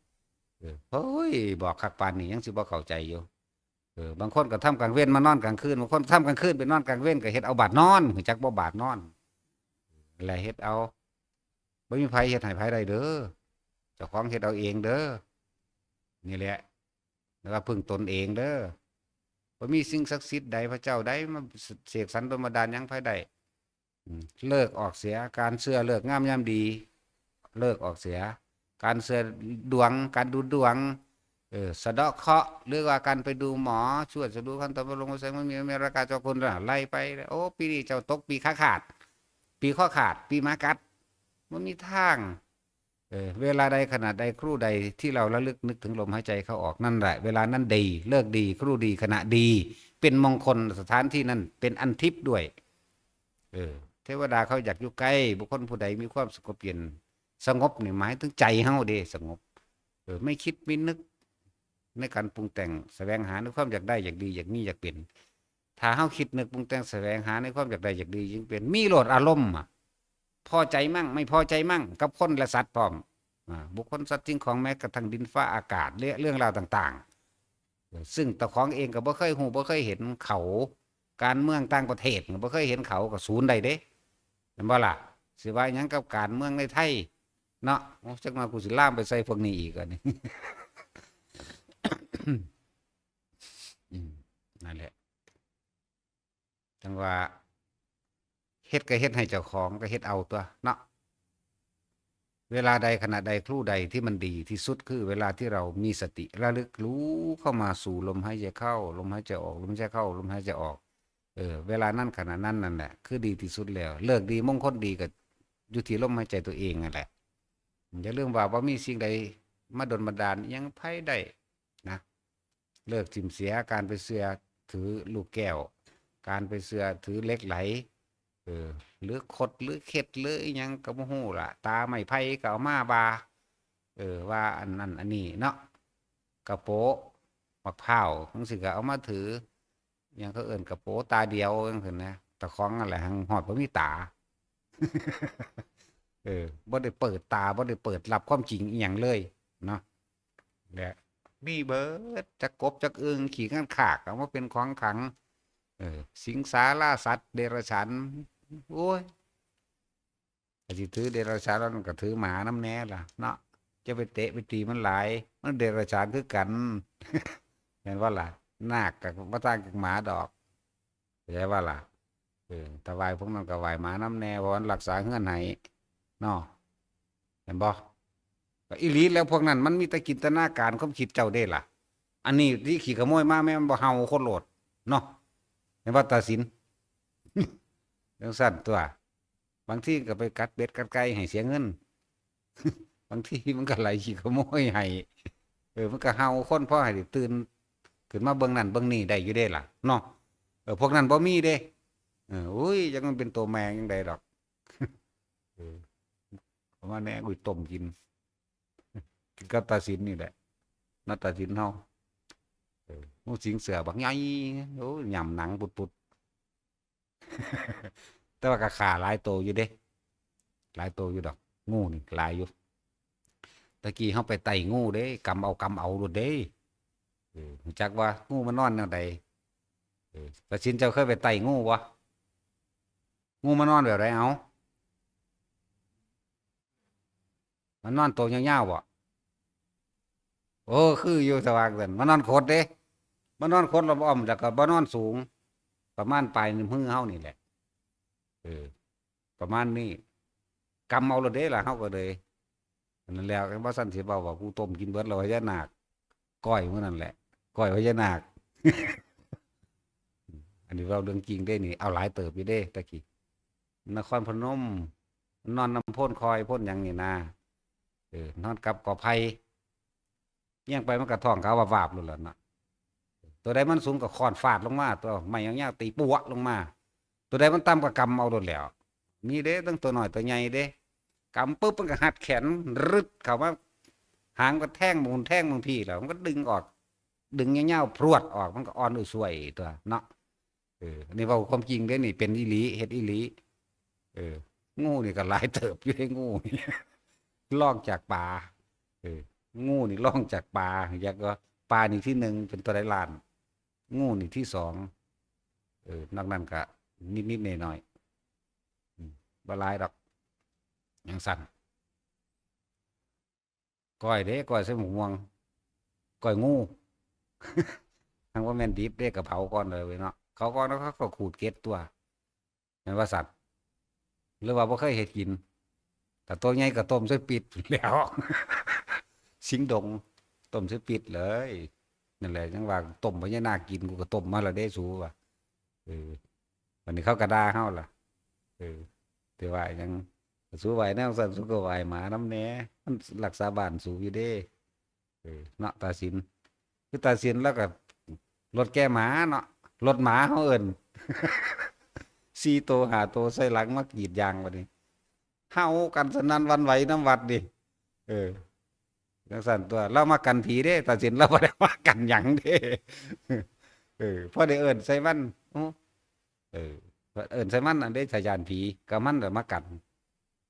เฮ้ยบอกคักปานนี้ยังสิบ่เข้าใจอยู่บางคนก็ทำกลางเว้นมานอนกลางคืนบางคนทำกลางคืนไปนอนกลางเว้นก็เฮ็ดเอาบาดนอนมีจักบ่บาดนอนอะไรเฮ็ดเอาบ่มีไผเฮ็ดให้ไผได้เด้อเจ้าของเฮ็ดเอาเองเด้อนี่แหละแล้วก็พึ่งตนเองเด้อบ่มีสิ่งศักดิ์สิทธิ์ใดพระเจ้าใดมาเสกสรรดลบันดาลหยังไผได้เลิกออกเสียการเชื่อเลิกงามยามดีเลิกออกเสียการเชื่อดวงการดูดวงสะเดาะเคราะห์หรือว่าการไปดูหมอช่วยจะดูคันตะบลงใส่มันมีราคาเจ้าคนล่ะไล่ไปโอ้ปีนี้เจ้าตกปีขาดปีข้อขาดปีมากัดมันมีทางเวลาใดขณะใดครู่ใดที่เราระลึกนึกถึงลมหายใจเข้าออกนั่นแหละเวลานั้นดีเลิกดีครู่ดีขณะดีเป็นมงคลสถานที่นั้นเป็นอันทิพย์ด้วยเทวดาเขาอยากอยู่ใกล้บุคคลผู้ใดมีความสงบเย็นสงบนี่หมายถึงใจเฮาเด้สงบไม่คิดไม่นึกในการปรุงแต่งแสวงหาในความอยากได้อยากดีอยากมีอยากเป็นถ้าเฮาคิดนึกปรุงแต่งแสวงหาในความอยากได้อยากดียิ่งเป็นมีโหลดอารมณ์พอใจมั่งไม่พอใจมั่งกับคนและสัตว์พร้อมบุคคลสัตว์สิ่งของแม้กระทั่งดินฟ้าอากาศเรื่องราวต่างๆซึ่งตัวของเองก็บ่เคยหูบ่เคยเห็นเขาการเมืองต่างประเทศก็บ่เคยเห็นเขาก็ศูนย์ใดเด้เห็นบ่ล่ะสิว่าหยังกับการเมืองในไทยเนาะจักมากูสิล่ามไปใส่พวกนี้อีกอันนี้ นั่นแหละจังว่าเฮ็ดก็เฮ็ดให้เจ้าของก็เฮ็ดเอาตัวเนาะเวลาใดขณะใดครู่ใดที่มันดีที่สุดคือเวลาที่เรามีสติระลึกรู้เข้ามาสู่ลมหายใจเข้าลมหายใจออกลมหายใจเข้าลมหายใจออกเวลานั้นขณะนั้นนั่นแหละคือดีที่สุดแล้วเลิกดีมงคลดีก็อยู่ที่ลมหายใจตัวเองนั่นแหละอย่าลืมว่ามีสิ่งใดมาดลบันดาลยังไผได้นะเลิกทิ่มเสียการไปเสือถือลูกแก้วการไปเสือถือเหล็กไหลหรือขดหรือเข็ดหรือหยังก็บ่ฮู้ล่ะตาไม้ไผ่ก็เอามาบาว่าอันนั้นอันนี้เนาะกระโปะมะพร้าวจังซี่ก็เอามาถือหยังเขาเอิ้นกระโปะตาเดียวจังซี่นะตะของนั่นแหละหังฮอดบ่มีตา บ่ได้เปิดตาบ่ได้เปิดรับความจริงอีหยังเลยเนาะแหละมีเบิดจักกบจักอึ่งขี่ข้างขากเอามาเป็นของขลังสิงสาราสัตว์เดรัจฉานโอ้ยสิถือเดรัจฉานแล้วมันก็ถือหมาน้ำแน่ล่ะเนาะจะไปเตะไปตีมันหลายมันเดรัจฉานคือกัน เห็นว่าล่ะ นาคกับบ่ต่างจากหมาดอกเข้าใจว่าล่ะถ้าไหว้พวกนั้นก็ไหว้หมาน้ำแน่เพราะมันรักษาเฮือนให้เนาะเห็นบ่ก็อีหลีแล้วพวกนั้นมันมีแต่จินตนาการความคิดเจ้าเด้ล่ะอันนี้ที่ขี่ขโมยมาแม่มันบ่เห่าคนโลดเนาะเห็นบ่ตาสินจังซั่นตัวบางทีก็ไปกัดเป็ดกัดไก่ให้เสียเงินบางทีมันก็ไหลขี่ขโมยให้มันก็เห่าคนพอให้ได้ตื่นขึ้นมาเบิ่งนั่นเบิ่งนี่ได้อยู่เด้ล่ะเนาะพวกนั้นบ่มีเด้อุ้ยจังมันเป็นตัวแมงจังไดดอกเออประมาณนี้อุ้ยต้มกินกับตาสินนี่แหละนัดตาสินเฮางูสิงเสือบักใหญ่โอ้ยยำหนังปุดๆแต่ว่าก็ขาหลายโตอยู่เด้หลายโตอยู่ดอกงูนี่หลายอยู่ตะกี้เฮาไปไต่งูเด้กำเอาโลดเด้รู้จักว่างูมันนอนแนวใดตาสินเจ้าเคยไปไต่งูบ่งูมันนอนแบบไรเอามันนอนโตวยาวๆบ่โอ้คืออยู่สว่างกันมันนอนโคตรเด้มันนอนโคตรอ้อมแล้วก็บ่นอนสูงประมาณปลายนิ้วมือเฮานี่แหละเออประมาณนี้กำเอาโลดเด้ล่ะเฮาก็เลยนั่นแล้วบ่ซั่นสิเว้าว่ากูต้มกินเบิดแล้วพญานาคก้อยมื้อนั่นแหละก้อยพญานาคอันนี้เราเรื่องจริงเด้นี่เอาหลายเติบอยู่เด้ตะกี้นครพนมนอนน้ำพ่นคอยพ่นหยังนี่นะนอนกับกอไผ่เงี้ยงไปมันกระท้องเขาวาบๆเลยล่ะนะตัวใดมันสูงกับคอนฟาดลงมาตัวไม่ยาวๆตีปัวลงมาตัวใดมันต่ำกับกำเอาโดนแล้วมีเด้ตั้งตัวหน่อยตัวใหญ่เด้กำปุ๊บมันก็หัดแขนรึดเขาว่าหางก็แท่งมูลแท่งมึงพี่แล้วมันก็ดึงออกดึงเงี้ยๆพรวดออกมันก็อ่อนอุ้ยสวยตัวเนาะอันนี้ว่าความจริงเด้นี่เป็นอีหลีเฮ็ดอีหลีงูนี่ก็หลายเติบอยู่ในงูล่องจากป่างูนี่ล่องจากป่าอยากก็ป่านี่ที่หนึ่งเป็นตัวไดล้านงูนี่ที่สองนอกนั้นก็นิดๆหน่อยๆบ่หลายดอกยังสั่นก้อยเด้ก้อยใส่หมูม่วงก้อยงูทั้งว่าแม่นดิบเด้กะเผาก่อนเลยเนาะเขาก่อนแล้วเขาก็ขูดเกล็ดตัวแม่นว่าสัตว์หรือว่าบ่เคยเฮ็ดกินแต่ตัวใหญ่ก็ต้มใส่ปิดแล้วสิงดงต้มใส่ปิดเลยนั่นแหละจังว่าต้มพญานาคกินกูก็ต้มมาแล้วเด้สูว่ะวันนี้เขาก็ด่าเฮาล่ะแต่ว่ายังสู้ไหวแนวสั่นสู้ก็ไหวหมาน้ำแหน่มันรักษาบ้านสู้อยู่เด้เนาะตาสินคือตาสินแล้วก็รถแก้หมาเนาะรถหมาเฮาเอิ้น4 ตัว5 ตัวใส่หลังมากรีดยางบัดนี้เฮากันสนั่นหวั่นไหวน้ำวัดดิจังซั่นตัวเรามากันผีเด้ตาสินเราบ่ได้มากันหยังเด้พอได้เอิ้นใส่มันเออเอิ้นใส่มันอันเด้สายานผีก็มันน่ะมากัน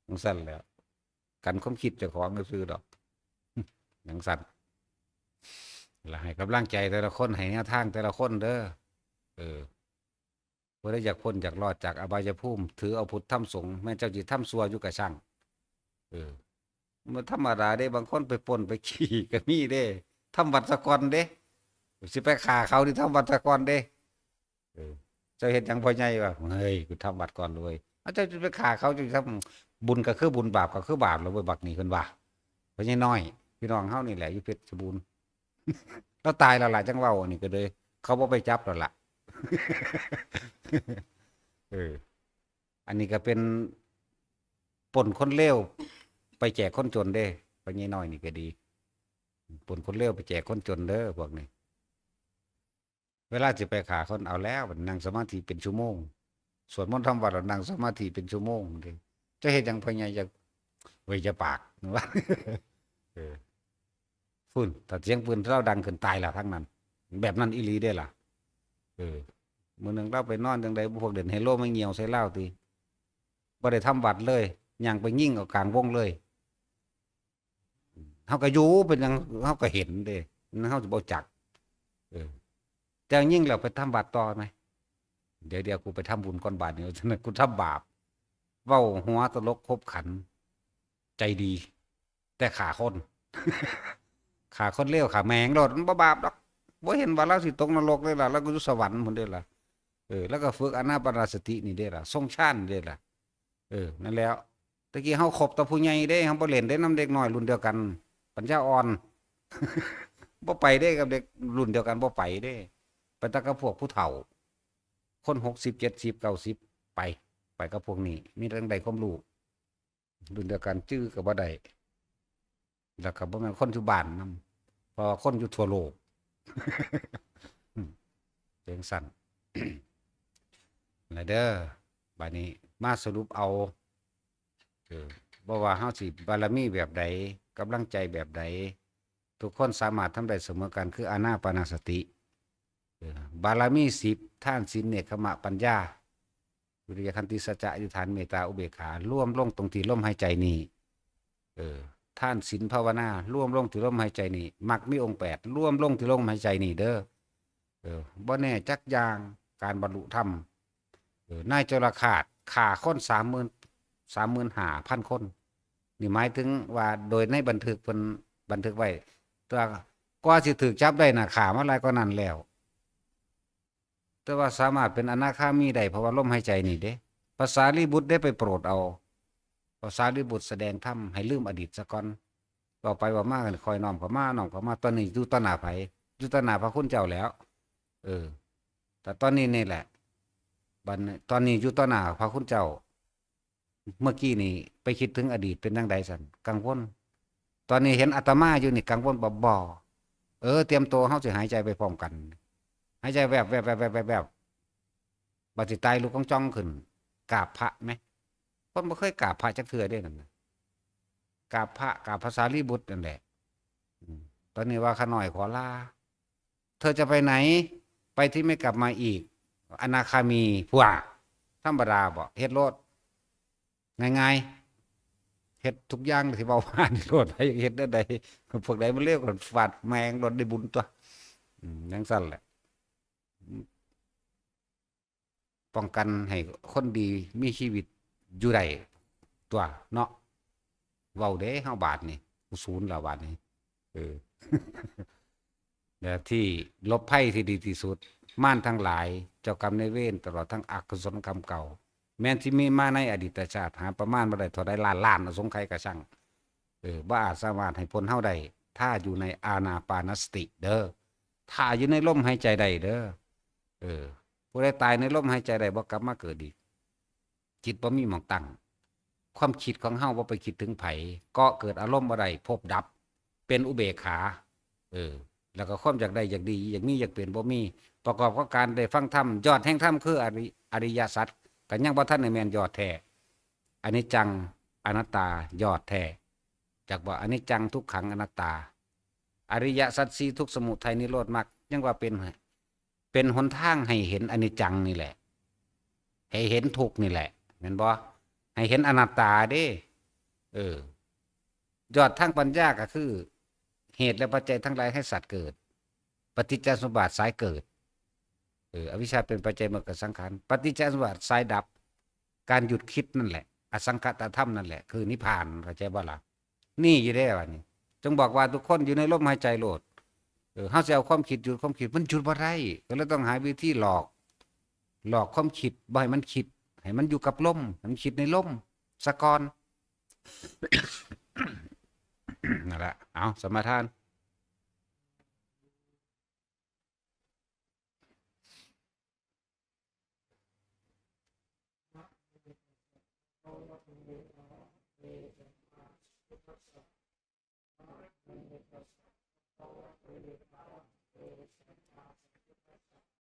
จังซั่นแหล้วกันความคิดเจ้าของซื่อๆดอกจังซั่นล่ะให้กำลังใจแต่ละคนให้แนวทางแต่ละคนเด้อบ่ได้อยากพ้นอยากรอดจากอบายภูมิถือเอาพุทธธรรมสงฆ์แม้เจ้าสิทำชั่วอยู่ก็ช่างมันธรรมดาเด้บางคนไปปล้นไปขี้ก็มีเด้ทำวัดซะก่อนเด้สิไปฆ่าเขานี่ทำวัดซะก่อนเด้เจ้าเฮ็ดหยังพ่อใหญ่ว่าเฮ้ยกูทำวัดก่อนเลยเจ้าจะไปฆ่าเขาจะทำบุญก็คือบุญบาปก็คือบาปแล้วเว้ยบักนี่เพิ่นว่าพ่อใหญ่น้อยพี่น้องเฮานี่แหละอยู่เพชรบูรณ์แล้วตายแล้วล่ะจังเว้าอันนี้ก็เลยเขาบ่ไปจับแล้วล่ะอันนี้ก็เป็นปล้นคนเลวไปแจกคนจนเด้พ่อใหญ่น้อยนี่ก็ดีปล้นคนเลวไปแจกคนจนเด้อพวกนี้เวลาสิไปฆ่าคนเอาแล้วนั่งสมาธิเป็นชั่วโมงสวดมนต์ทำวัดนั่งสมาธิเป็นชั่วโมงเด้จะเฮ็ดหยังพ่อใหญ่จะไว้จะปากว่าฝุ่นถ้าเสียงปืนเราดังขึ้นตายแล้วทั้งนั้นแบบนั้นอีหลีได้ล่ะมื้อนึงเราไปนอนจังได๋พวกเด่นไฮโลมาเหี่ยวใส่เราติบ่ได้ทำวัดเลยย่างไปยิงเอากลางวงเลยเฮาก็อยู่เป็นหยังเฮาก็เห็นเด้เฮาสิบ่จักแต่ยิงแล้วไปทำวัดต่อไหมเดี๋ยวกูไปทำบุญก่อนบาดนี้กูทำบาปเว้าหัวตลกคบขันใจดีแต่ฆ่าคนฆ่าคนเลวฆ่าแมงโลดมันบ่บาปดอก บ่เห็นว่าเราสิตกนรกเลยล่ะเราก็อยู่สวรรค์พุ่นเด้อล่ะแล้วก็ฝึกอานาปานสตินี่เด้อล่ะทรงฌานเด้อล่ะนั่นแล้วตะกี้เฮาคบแต่ผู้ใหญ่เด้เฮาบ่เล่นได้นำเด็กน้อยรุ่นเดียวกันปัญญาอ่อนบ่ไปเด้กับเด็กรุ่นเดียวกันบ่ไปเด้ไปแต่กับพวกผู้เฒ่าคน60 70 90ไปไปกับพวกนี้มีเรื่องใดความรู้รุ่นเดียวกันจื้อก็บ่ได้แล้วก็บ่แม่นคนอยู่บ้านนำเพราะว่าคนอยู่ทั่วโลกจังซั่นแล้วเด้อบัดนี้มาสรุปเอาบ่ว่าเฮาสิบารมีแบบใดกำลังใจแบบใดทุกคนสามารถทำได้เสมอกันคืออานาปานสติบารมี10ทานศีลเนกขมะปัญญาวิริยะขันติสัจจะอธิษฐานเมตตาอุเบกขาร่วมลงตรงที่ลมหายใจนี้ท่านศีลภาวนาร่วมลงที่ลมหายใจนี้มรรคมีองค์8ร่วมลงที่ลมหายใจนี้เด้อบ่แน่จักอย่างการบรรลุธรรมนายจรคาดฆ่าคน35,000 คนนี่หมายถึงว่าโดยในบันทึกเพิ่นบันทึกไว้ตัวกว่าสิถูกจับได้น่ะฆ่ามาหลายกว่านั้นแล้วแต่ว่าสามารถเป็นอนาคามีได้เพราะว่าลมหายใจนี่เด้ภาษาลีบุตรได้ไปโปรดเอาภาษาลีบุตรแสดงธรรมให้ลืมอดีตซะก่อนต่อไปว่ามากันคอยน้อมเข้ามาน้อมเข้ามาตอนนี้อยู่ต่อหน้าไผอยู่ต่อหน้าพระคุณเจ้าแล้วแต่ตอนนี้นี่แหละบัดนี้ตอนนี้อยู่ต่อหน้าพระคุณเจ้าเมื่อกี้นี่ไปคิดถึงอดีตเป็นจังใดสั่นกังวลตอนนี้เห็นอาตมาอยู่นี่กังวลบ่เตรียมตัวเฮาสิหายใจไปพร้อมกันหายใจแวบแวบแวบแวบแวบแวบบัดสิตายลูกของจ้องขึ้นกราบพระไหมคนบ่เคยกราบพระจักเทื่อเด้นั่นน่ะกราบพระกราบภาษาลีบุตรนั่นแหละตอนนี้ว่าข้าน้อยขอลาเธอจะไปไหนไปที่ไม่กลับมาอีกอนาคามีผัวธรรมดาบ่เฮ็ดโลดง่ายๆเฮ็ดทุกอย่างที่เว้ามานี่โลดไปเฮ็ดได้ใดพวกใดมันเร็วกว่าฟาดแมงโดนได้บุญตัวจังซั่นแหละป้องกันให้คนดีมีชีวิตอยู่ได้ตัวเนาะเว้าเด้เฮาบาดนี่อุศูนย์แล้วบาดนี้และที่ลบภัยที่ดีที่สุดม่านทั้งหลายเจ้ากรรมนายเวรตลอดทั้งอกุศลกรรมเก่าแม้นที่มีมาในอดีตชาติหาประมาณบ่ได้เท่าใดล้านอสงไขยก็ช่างบ่อาจสามารถให้พ้นเฮาได้ถ้าอยู่ในอานาปานสติเด้อถ้าอยู่ในลมหายใจได้เด้อผู้ใดตายในลมหายใจได้บ่กลับมาเกิดอีกจิตบ่มีหม้องตั้งความคิดของเฮาบ่ไปคิดถึงไผก็เกิดอารมณ์บ่ได้พบดับเป็นอุเบกขาแล้วก็ความอยากได้อยากดีอยากมีอยากเปลี่ยนบ่มีประกอบกับการได้ฟังธรรมยอดแห่งธรรมคืออริยสัจก็ยังบ่ทันได้แม่นยอดแท้อนิจจังอนัตตายอดแท้จากว่าอนิจจังทุกขังอนัตตาอริยสัจสี่ทุกสมุทัยนิโรธมรรคยังว่าเป็นหนทางให้เห็นอนิจจังนี่แหละให้เห็นทุกข์นี่แหละแม่นบ่ให้เห็นอนัตตาเด้ยอดทางปัญญาก็คือเหตุและปัจจัยทั้งหลายให้สัตว์เกิดปฏิจจสมุปบาทสายเกิดอวิชชาเป็นปัจจัยมาเกิดสังขารปฏิจจสมุปบาทสายดับการหยุดคิดนั่นแหละอสังขตธรรมนั่นแหละคือนิพพานเข้าใจบ่ล่ะนี่อยู่ได้ว่านี่จงบอกว่าทุกคนอยู่ในลมหายใจโลดเฮาสิเอาความคิดหยุดความคิดมันหยุดบ่ได้ก็เลยต้องหาวิธีหลอกความคิดบ่ให้มันคิดให้มันอยู่กับลมให้มันคิดในลมซะก่อน นั่นแหละเอาสมาทาน